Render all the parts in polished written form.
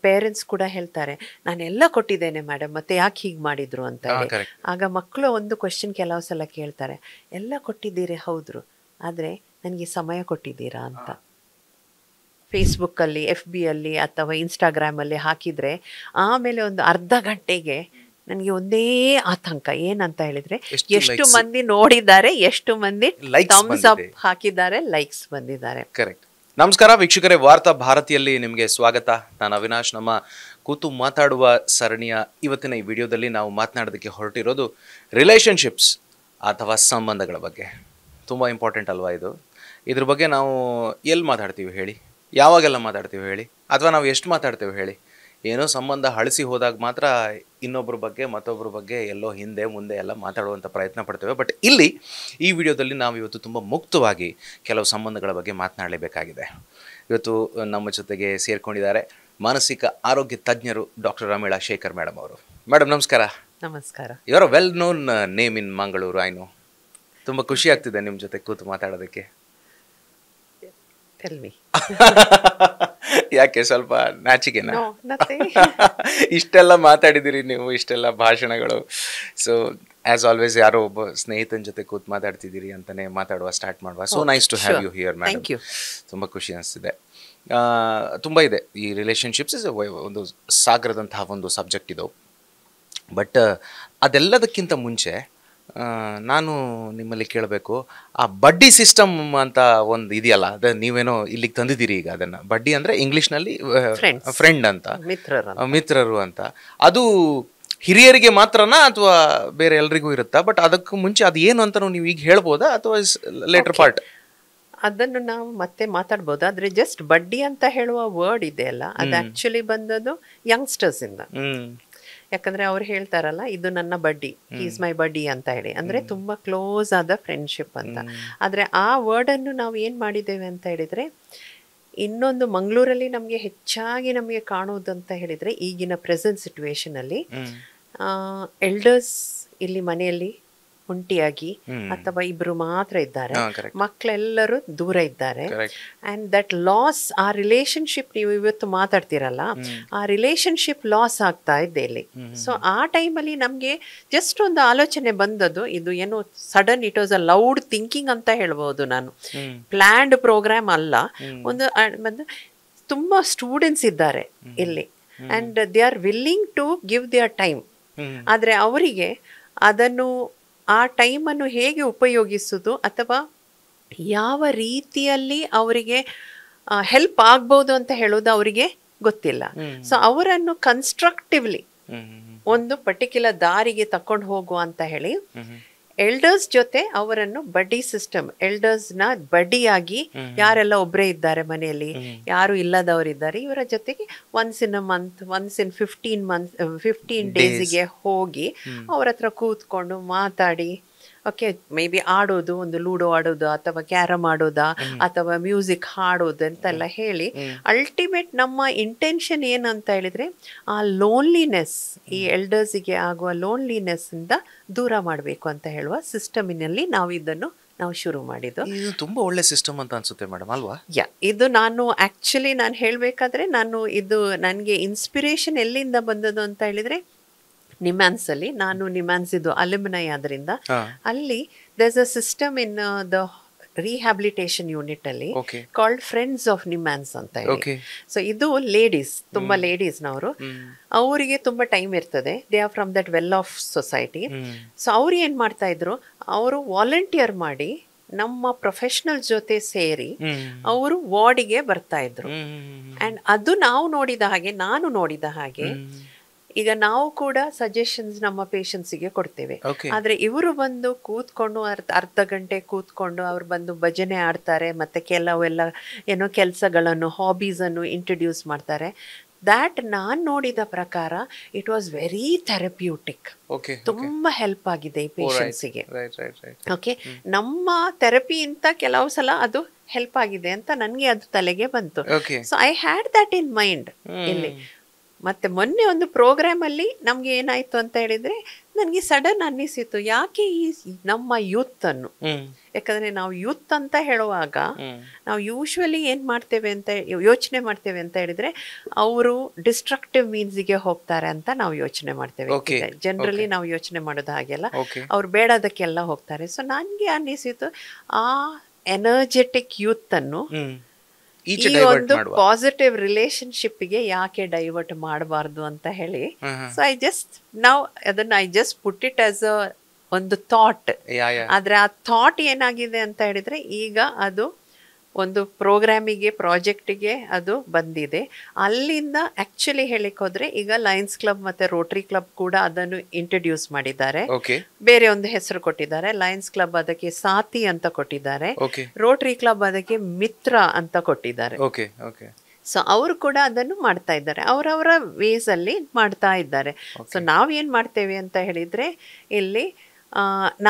Parents ಕೂಡ ಹೇಳ್ತಾರೆ, ನಾನೆಲ್ಲ ಕೊಟ್ಟಿದ್ದೇನೆ ಮೇಡಮ್, ಮತ್ತೆ ಯಾಕೆ ಹೀಗೆ ಮಾಡಿದ್ರು ಅಂತ ಹೇಳಿ. ಆಗ ಮಕ್ಕಳು ಒಂದು ಕ್ವೆಶನ್ ಕೆಲವು ಸಲ ಕೇಳ್ತಾರೆ, ಎಲ್ಲ ಕೊಟ್ಟಿದ್ದೀರಿ ಹೌದ್ರು, ಆದರೆ ನನಗೆ ಸಮಯ ಕೊಟ್ಟಿದ್ದೀರಾ ಅಂತ. ಫೇಸ್ಬುಕ್ಕಲ್ಲಿ, FB ಅಲ್ಲಿ ಅಥವಾ ಇನ್ಸ್ಟಾಗ್ರಾಮಲ್ಲಿ ಹಾಕಿದರೆ ಆಮೇಲೆ ಒಂದು ಅರ್ಧ ಗಂಟೆಗೆ ನನಗೆ ಒಂದೇ ಆತಂಕ, ಏನಂತ ಹೇಳಿದರೆ ಎಷ್ಟು ಮಂದಿ ನೋಡಿದ್ದಾರೆ, ಎಷ್ಟು ಮಂದಿ ಥಮ್ಸ್ ಅಪ್ ಹಾಕಿದ್ದಾರೆ, ಲೈಕ್ಸ್ ಬಂದಿದ್ದಾರೆ. ಕರೆಕ್ಟ್. ನಮಸ್ಕಾರ ವೀಕ್ಷಕರೇ, ವಾರ್ತಾ ಭಾರತಿಯಲ್ಲಿ ನಿಮಗೆ ಸ್ವಾಗತ. ನಾನು ಅವಿನಾಶ್. ನಮ್ಮ ಕೂತು ಮಾತಾಡುವ ಸರಣಿಯ ಇವತ್ತಿನ ಈ ವಿಡಿಯೋದಲ್ಲಿ ನಾವು ಮಾತನಾಡೋದಕ್ಕೆ ಹೊರಟಿರೋದು ರಿಲೇಷನ್ಶಿಪ್ಸ್ ಅಥವಾ ಸಂಬಂಧಗಳ ಬಗ್ಗೆ. ತುಂಬ ಇಂಪಾರ್ಟೆಂಟ್ ಅಲ್ವಾ ಇದು? ಇದ್ರ ಬಗ್ಗೆ ನಾವು ಎಲ್ಲಿ ಮಾತಾಡ್ತೀವಿ ಹೇಳಿ, ಯಾವಾಗೆಲ್ಲ ಮಾತಾಡ್ತೀವಿ ಹೇಳಿ, ಅಥವಾ ನಾವು ಎಷ್ಟು ಮಾತಾಡ್ತೇವೆ ಹೇಳಿ? ಏನೋ ಸಂಬಂಧ ಹಳಿಸಿ ಹೋದಾಗ ಮಾತ್ರ ಇನ್ನೊಬ್ಬರ ಬಗ್ಗೆ ಮತ್ತೊಬ್ಬರ ಬಗ್ಗೆ ಎಲ್ಲೋ ಹಿಂದೆ ಮುಂದೆ ಎಲ್ಲ ಮಾತಾಡುವಂಥ ಪ್ರಯತ್ನ ಪಡ್ತೇವೆ. ಬಟ್ ಇಲ್ಲಿ ಈ ವಿಡಿಯೋದಲ್ಲಿ ನಾವು ಇವತ್ತು ತುಂಬ ಮುಕ್ತವಾಗಿ ಕೆಲವು ಸಂಬಂಧಗಳ ಬಗ್ಗೆ ಮಾತನಾಡಲೇಬೇಕಾಗಿದೆ. ಇವತ್ತು ನಮ್ಮ ಜೊತೆಗೆ ಸೇರ್ಕೊಂಡಿದ್ದಾರೆ ಮಾನಸಿಕ ಆರೋಗ್ಯ ತಜ್ಞರು ಡಾಕ್ಟರ್ ರಮೀಳಾ ಶೇಖರ್ ಮೇಡಮ್ ಅವರು. ಮೇಡಮ್ ನಮಸ್ಕಾರ. ನಮಸ್ಕಾರ. ಇವರ well known name in Mangaluru. ಐನು ತುಂಬ ಖುಷಿ ಆಗ್ತಿದೆ ನಿಮ್ಮ ಜೊತೆ ಕೂತು ಮಾತಾಡೋದಕ್ಕೆ. ಯಾಕೆ ಸ್ವಲ್ಪ ನಾಚಿಕೆನಾ? ಇಷ್ಟೆಲ್ಲ ಮಾತಾಡಿದಿರಿ ನೀವು, ಇಷ್ಟೆಲ್ಲ ಭಾಷಣಗಳು. ಸೊ ಆಸ್ ಆಲ್ವೇಸ್ ಯಾರೋ ಒಬ್ಬ ಸ್ನೇಹಿತನ ಜೊತೆ ಕೂತ್ ಮಾತಾಡ್ತಿದ್ದೀರಿ ಅಂತಾನೆ ಮಾತಾಡುವ ಸ್ಟಾರ್ಟ್ ಮಾಡುವ. So nice to have you here madam. ತುಂಬ ಖುಷಿ ಅನಿಸ್ತಿದೆ. ತುಂಬ ಇದೆ ಈ ರಿಲೇಷನ್ಶಿಪ್ಸ್, ಒಂದು ಸಾಗರದಂತಹ ಒಂದು ಸಬ್ಜೆಕ್ಟ್ ಇದು. ಬಟ್ ಅದೆಲ್ಲದಕ್ಕಿಂತ ಮುಂಚೆ ನಾನು ನಿಮ್ಮಲ್ಲಿ ಕೇಳಬೇಕು, ಆ ಬಡ್ಡಿ ಸಿಸ್ಟಮ್ ಅಂತ ಒಂದು ಇದೆಯಲ್ಲ, ಅದು ನೀವೇನೋ ಇಲ್ಲಿಗೆ ತಂದಿದ್ದೀರಿ ಈಗ. ಅದನ್ನು ಬಡ್ಡಿ ಅಂದರೆ ಇಂಗ್ಲೀಷ್ನಲ್ಲಿ ಫ್ರೆಂಡ್ ಅಂತ, ಮಿತ್ರರು ಅಂತ. ಅದು ಹಿರಿಯರಿಗೆ ಮಾತ್ರನಾ ಅಥವಾ ಬೇರೆ ಎಲ್ರಿಗೂ ಇರುತ್ತಾ? ಬಟ್ ಅದಕ್ಕೂ ಮುಂಚೆ ಅದು ಏನು ಅಂತ ನೀವು ಈಗ ಹೇಳ್ಬೋದಾ ಅಥವಾ ಲೇಟರ್ ಪಾರ್ಟ್? ಅದನ್ನು ನಾವು ಮತ್ತೆ ಮಾತಾಡ್ಬೋದು. ಆದರೆ ಜಸ್ಟ್ ಬಡ್ಡಿ ಅಂತ ಹೇಳುವ ವರ್ಡ್ ಇದೆಯಲ್ಲ, ಅದು ಆಕ್ಚುಲಿ ಬಂದದ್ದು ಯಂಗ್ಸ್ಟರ್ಸ್ ಇಂದ. ಯಾಕಂದ್ರೆ ಅವ್ರು ಹೇಳ್ತಾರಲ್ಲ, ಇದು ನನ್ನ ಬಡ್ಡಿ, ಈಸ್ ಮೈ ಬಡ್ಡಿ ಅಂತ ಹೇಳಿ, ಅಂದ್ರೆ ತುಂಬಾ ಕ್ಲೋಸ್ ಆದ ಫ್ರೆಂಡ್ಶಿಪ್ ಅಂತ. ಆದ್ರೆ ಆ ವರ್ಡ್ ಅನ್ನು ನಾವು ಏನ್ ಮಾಡಿದ್ದೇವೆ ಅಂತ ಹೇಳಿದ್ರೆ, ಇನ್ನೊಂದು ಮಂಗಳೂರಲ್ಲಿ ನಮಗೆ ಹೆಚ್ಚಾಗಿ ನಮಗೆ ಕಾಣುವುದಂತ ಹೇಳಿದ್ರೆ, ಈಗಿನ ಪ್ರೆಸೆಂಟ್ ಸಿಚುವೇಶನ್ ಅಲ್ಲಿ ಎಲ್ಡರ್ಸ್ ಇಲ್ಲಿ ಮನೆಯಲ್ಲಿ ಒಂಟಿಯಾಗಿ ಅಥವಾ ಇಬ್ರು ಮಾತ್ರ ಇದ್ದಾರೆ, ಮಕ್ಕಳೆಲ್ಲರೂ ದೂರ ಇದ್ದಾರೆ. ಅಂಡ್ ದಟ್ ಲಾಸ್, ಆ ರಿಲೇಶನ್ಶಿಪ್ ನೀವು ಇವತ್ತು ಮಾತಾಡ್ತಿರಲ್ಲ, ಆ ರಿಲೇಶನ್ಶಿಪ್ ಲಾಸ್ ಆಗ್ತಾ ಇದೆ ಇಲ್ಲಿ. ಸೊ ಆ ಟೈಮಲ್ಲಿ ನಮ್ಗೆ ಜಸ್ಟ್ ಒಂದು ಆಲೋಚನೆ ಬಂದದ್ದು, ಇದು ಏನು sudden, it was a loud thinking ಅಂತ ಹೇಳ್ಬೋದು ನಾನು. ಪ್ಲಾನ್ಡ್ ಪ್ರೋಗ್ರಾಮ್ ಅಲ್ಲ. ಒಂದು ತುಂಬಾ ಸ್ಟೂಡೆಂಟ್ಸ್ ಇದ್ದಾರೆ ಇಲ್ಲಿ, and they are willing to give their time. ಆದ್ರೆ ಅವರಿಗೆ ಅದನ್ನು, ಆ ಟೈಮನ್ನು ಹೇಗೆ ಉಪಯೋಗಿಸುವುದು ಅಥವಾ ಯಾವ ರೀತಿಯಲ್ಲಿ ಅವರಿಗೆ ಹೆಲ್ಪ್ ಆಗ್ಬೋದು ಅಂತ ಹೇಳೋದು ಅವರಿಗೆ ಗೊತ್ತಿಲ್ಲ. ಸೊ ಅವರನ್ನು ಕನ್ಸ್ಟ್ರಕ್ಟಿವ್ಲಿ ಒಂದು ಪರ್ಟಿಕ್ಯುಲರ್ ದಾರಿಗೆ ತಕೊಂಡು ಹೋಗುವ ಅಂತ ಹೇಳಿ ಎಲ್ಡರ್ಸ್ ಜೊತೆ ಅವರನ್ನು ಬಡ್ಡಿ ಸಿಸ್ಟಮ್, ಎಲ್ಡರ್ಸ್ನ ಬಡ್ಡಿಯಾಗಿ, ಯಾರೆಲ್ಲ ಒಬ್ಬರೇ ಇದ್ದಾರೆ ಮನೆಯಲ್ಲಿ, ಯಾರು ಇಲ್ಲದವರಿದ್ದಾರೆ, ಇವರ ಜೊತೆಗೆ once in a month, once in 15 ಡೇಸಿಗೆ ಹೋಗಿ ಅವ್ರ ಹತ್ರ ಕೂತ್ಕೊಂಡು ಮಾತಾಡಿ, ಓಕೆ, ಮೇ ಬಿ ಆಡೋದು, ಒಂದು ಲೂಡೋ ಆಡೋದು ಅಥವಾ ಕ್ಯಾರಮ್ ಆಡೋದಾ ಅಥವಾ ಮ್ಯೂಸಿಕ್ ಹಾಡೋದು ಅಂತೆಲ್ಲ ಹೇಳಿ, ಅಲ್ಟಿಮೇಟ್ ನಮ್ಮ ಇಂಟೆನ್ಷನ್ ಏನಂತ ಹೇಳಿದ್ರೆ, ಆ ಲೋನ್ಲಿನೆಸ್, ಈ ಎಲ್ಡರ್ಸಿಗೆ ಆಗುವ ಲೋನ್ಲಿನೆಸ್ ಇಂದ ದೂರ ಮಾಡಬೇಕು ಅಂತ ಹೇಳುವ ಸಿಸ್ಟಮಿನಲ್ಲಿ ನಾವು ಶುರು ಮಾಡಿದ್ದು. ಇದು ತುಂಬಾ ಒಳ್ಳೆ ಸಿಸ್ಟಮ್ ಅಂತ ಅನ್ಸುತ್ತೆ ಮೇಡಮ್, ಅಲ್ವಾ? ಇದು ನಾನು ಆಕ್ಚುಲಿ ನಾನು ಹೇಳಬೇಕಾದ್ರೆ, ಇದು ನನಗೆ ಇನ್ಸ್ಪಿರೇಷನ್ ಎಲ್ಲಿಂದ ಬಂದದ್ದು ಅಂತ ಹೇಳಿದ್ರೆ, ನಿಮ್ಯಾನ್ಸ್ ಅಲ್ಲಿ, ನಾನು ನಿಮ್ಯಾನ್ಸ್ ಇದು ಅಲ್ಯುಮಿನೈ ಆದ್ರಿಂದ ಅಲ್ಲಿ there's a system in the rehabilitation unit ಅಲ್ಲಿ ಕಾಲ್ಡ್ ಫ್ರೆಂಡ್ಸ್ ಆಫ್ ನಿಮ್ಯಾನ್ಸ್ ಅಂತ ಹೇಳಿ. ಸೊ ಇದು ಲೇಡೀಸ್, ತುಂಬಾ ಲೇಡೀಸ್ನವರು, ಅವರಿಗೆ ತುಂಬಾ ಟೈಮ್ ಇರ್ತದೆ, they are from that well off society. So ಅವ್ರು ಏನ್ ಮಾಡ್ತಾ ಇದ್ರು, ಅವರು ವಾಲಂಟಿಯರ್ ಮಾಡಿ ನಮ್ಮ ಪ್ರೊಫೆಷನಲ್ ಜೊತೆ ಸೇರಿ ಅವರು ವಾರ್ಡಿಗೆ ಬರ್ತಾ ಇದ್ರು. ಅಂಡ್ ಅದು ನಾವು ನೋಡಿದ ಹಾಗೆ, ನಾನು ನೋಡಿದ ಹಾಗೆ, ಈಗ ನಾವು ಕೂಡ ಸಜೆಷನ್ಸ್ ನಮ್ಮ ಪೇಷಂಟ್ಸಿಗೆ ಕೊಡ್ತೇವೆ. ಆದ್ರೆ ಇವರು ಬಂದು ಕೂತ್ಕೊಂಡು ಅರ್ಧ ಗಂಟೆ ಕೂತ್ಕೊಂಡು ಅವ್ರು ಬಂದು ಭಜನೆ ಆಡ್ತಾರೆ, ಮತ್ತೆ ಕೆಲವೆಲ್ಲ ಏನೋ ಕೆಲಸಗಳನ್ನು, ಹಾಬೀಸ್ ಅನ್ನು ಇಂಟ್ರೊಡ್ಯೂಸ್ ಮಾಡ್ತಾರೆ. ದ್ಯಾಟ್ ನಾನು ನೋಡಿದ ಪ್ರಕಾರ ಇಟ್ ವಾಸ್ ವೆರಿ ಥೆರಪ್ಯೂಟಿಕ್. ತುಂಬಾ ಹೆಲ್ಪ್ ಆಗಿದೆ ಈ ಪೇಷಂಟ್ಸಿಗೆ. ಓಕೆ, ನಮ್ಮ ಥೆರಪಿಯಿಂದ ಕೆಲವು ಸಲ ಅದು ಹೆಲ್ಪ್ ಆಗಿದೆ ಅಂತ ನನಗೆ ಅದು ತಲೆಗೆ ಬಂತು. So I had that in mind ಇಲ್ಲಿ. ಮತ್ತೆ ಮೊನ್ನೆ ಒಂದು ಪ್ರೋಗ್ರಾಮಲ್ಲಿ ನಮ್ಗೆ ಏನಾಯ್ತು ಅಂತ ಹೇಳಿದ್ರೆ ನನಗೆ ಸಡನ್ ಅನ್ನಿಸಿತು, ಯಾಕೆ ಈ ನಮ್ಮ ಯೂತ್ ಅನ್ನು, ಯಾಕಂದ್ರೆ ನಾವು ಯೂತ್ ಅಂತ ಹೇಳುವಾಗ ನಾವು ಯೂಶ್ವಲಿ ಏನ್ ಮಾಡ್ತೇವೆ ಅಂತ ಯೋಚನೆ ಮಾಡ್ತೇವೆ ಅಂತ ಹೇಳಿದ್ರೆ ಅವರು ಡಿಸ್ಟ್ರಕ್ಟಿವ್ ಮೀನ್ಸ್ಗೆ ಹೋಗ್ತಾರೆ ಅಂತ ನಾವು ಯೋಚನೆ ಮಾಡ್ತೇವೆ. ಜನರಲಿ ನಾವು ಯೋಚನೆ ಮಾಡೋದು ಹಾಗೆಲ್ಲ, ಅವ್ರು ಬೇಡದಕ್ಕೆಲ್ಲ ಹೋಗ್ತಾರೆ. ಸೊ ನನ್ಗೆ ಅನ್ನಿಸಿತು ಆ ಎನರ್ಜೆಟಿಕ್ ಯೂತ್ ಅನ್ನು ಈ ಒಂದು ಪಾಸಿಟಿವ್ ರಿಲೇಶನ್ಶಿಪ್ಗೆ ಯಾಕೆ ಡೈವರ್ಟ್ ಮಾಡಬಾರ್ದು ಅಂತ ಹೇಳಿ, so I just put it as a ಒಂದು ಥಾಟ್. ಆದ್ರೆ ಆ ಥಾಟ್ ಏನಾಗಿದೆ ಅಂತ ಹೇಳಿದ್ರೆ ಈಗ ಅದು ಒಂದು ಪ್ರೋಗ್ರಾಮಿಗೆ, ಪ್ರಾಜೆಕ್ಟಿಗೆ ಅದು ಬಂದಿದೆ. ಅಲ್ಲಿಂದ ಆಕ್ಚುಲಿ ಹೇಳಿಕ್ ಹೋದ್ರೆ ಈಗ ಲಯನ್ಸ್ ಕ್ಲಬ್ ಮತ್ತೆ ರೋಟರಿ ಕ್ಲಬ್ ಕೂಡ ಅದನ್ನು ಇಂಟ್ರೊಡ್ಯೂಸ್ ಮಾಡಿದ್ದಾರೆ, ಬೇರೆ ಒಂದು ಹೆಸರು ಕೊಟ್ಟಿದ್ದಾರೆ. ಲಯನ್ಸ್ ಕ್ಲಬ್ ಅದಕ್ಕೆ ಸಾಥಿ ಅಂತ ಕೊಟ್ಟಿದ್ದಾರೆ, ರೋಟರಿ ಕ್ಲಬ್ ಅದಕ್ಕೆ ಮಿತ್ರ ಅಂತ ಕೊಟ್ಟಿದ್ದಾರೆ. ಸೊ ಅವರು ಕೂಡ ಅದನ್ನು ಮಾಡ್ತಾ ಇದ್ದಾರೆ, ಅವರವರ ವೇಸ್ ಅಲ್ಲಿ ಮಾಡ್ತಾ ಇದ್ದಾರೆ. ಸೊ ನಾವೇನ್ ಮಾಡ್ತೇವೆ ಅಂತ ಹೇಳಿದ್ರೆ ಇಲ್ಲಿ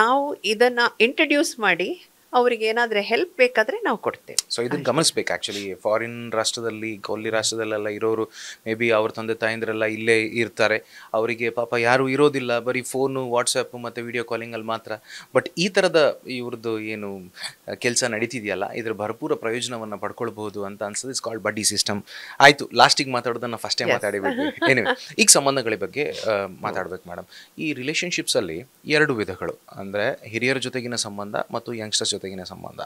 ನಾವು ಇದನ್ನ ಇಂಟ್ರೊಡ್ಯೂಸ್ ಮಾಡಿ ಅವ್ರಿಗೆ ಏನಾದ್ರೆ ಹೆಲ್ಪ್ ಬೇಕಾದ್ರೆ ನಾವು ಕೊಡ್ತೇವೆ. ಸೊ ಇದನ್ನ ಗಮನಿಸ್ಬೇಕು. ಆಕ್ಚುಲಿ ಫಾರಿನ್ ರಾಷ್ಟ್ರದಲ್ಲಿ, ಕೊಲ್ಲಿ ರಾಷ್ಟ್ರದಲ್ಲೆಲ್ಲ ಇರೋರು ಮೇ ಬಿ ಅವ್ರ ತಂದೆ ತಾಯಿಂದ್ರೆಲ್ಲ ಇಲ್ಲೇ ಇರ್ತಾರೆ, ಅವರಿಗೆ ಪಾಪ ಯಾರು ಇರೋದಿಲ್ಲ, ಬರೀ ಫೋನು, ವಾಟ್ಸಪ್ ಮತ್ತು ವಿಡಿಯೋ ಕಾಲಿಂಗಲ್ಲಿ ಮಾತ್ರ. ಬಟ್ ಈ ಥರದ ಇವ್ರದ್ದು ಏನು ಕೆಲಸ ನಡೀತಿದೆಯಲ್ಲ, ಇದ್ರ ಭರಪೂರ ಪ್ರಯೋಜನವನ್ನು ಪಡ್ಕೊಳ್ಬಹುದು ಅಂತ ಅನ್ಸೋದು. ಇಟ್ಸ್ ಕಾಲ್ಡ್ ಬಡ್ಡಿ ಸಿಸ್ಟಮ್. ಆಯಿತು, ಲಾಸ್ಟಿಗೆ ಮಾತಾಡೋದನ್ನು ಫಸ್ಟೇ ಮಾತಾಡಿಬಿಟ್ಟು ಏನಿವೆ ಈಗ ಸಂಬಂಧಗಳ ಬಗ್ಗೆ ಮಾತಾಡ್ಬೇಕು ಮೇಡಮ್. ಈ ರಿಲೇಷನ್ಶಿಪ್ಸಲ್ಲಿ ಎರಡು ವಿಧಗಳು, ಅಂದರೆ ಹಿರಿಯರ ಜೊತೆಗಿನ ಸಂಬಂಧ ಮತ್ತು ಯಂಗ್ಸ್ಟರ್ಸ್ ಜೊತೆಗಿನ ಸಂಬಂಧ.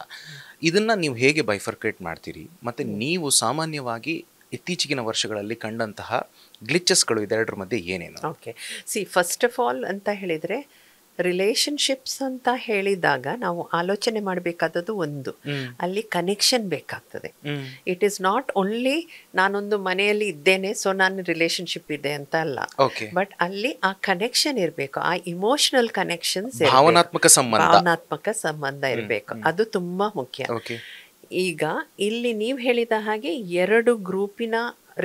ಇದನ್ನ ನೀವು ಹೇಗೆ ಬೈಫರ್ಕೇಟ್ ಮಾಡ್ತೀರಿ, ಮತ್ತೆ ನೀವು ಸಾಮಾನ್ಯವಾಗಿ ಇತ್ತೀಚಿನ ವರ್ಷಗಳಲ್ಲಿ ಕಂಡಂತಹ ಗ್ಲಿಚಸ್ಗಳು ಇದೆರಡರ ಮಧ್ಯೆ ಏನೇನು? ಓಕೆ, ಫಸ್ಟ್ ಆಫ್ ಆಲ್ ಅಂತ ಹೇಳಿದ್ರೆ ರಿಲೇಶನ್ಶಿಪ್ಸ್ ಅಂತ ಹೇಳಿದಾಗ ನಾವು ಆಲೋಚನೆ ಮಾಡಬೇಕಾದದ್ದು ಒಂದು, ಅಲ್ಲಿ ಕನೆಕ್ಷನ್ ಬೇಕಾಗ್ತದೆ. ಇಟ್ ಈಸ್ ನಾಟ್ ಓನ್ಲಿ ನಾನೊಂದು ಮನೆಯಲ್ಲಿ ಇದ್ದೇನೆ ಸೊ ನಾನು ರಿಲೇಶನ್ಶಿಪ್ ಇದೆ ಅಂತ ಅಲ್ಲ, ಬಟ್ ಅಲ್ಲಿ ಆ ಕನೆಕ್ಷನ್ ಇರಬೇಕು, ಆ ಇಮೋಷನಲ್ ಕನೆಕ್ಷನ್ಸ್, ಭಾವನಾತ್ಮಕ ಸಂಬಂಧ ಇರಬೇಕು. ಅದು ತುಂಬಾ ಮುಖ್ಯ. ಈಗ ಇಲ್ಲಿ ನೀವು ಹೇಳಿದ ಹಾಗೆ ಎರಡು ಗ್ರೂಪಿನ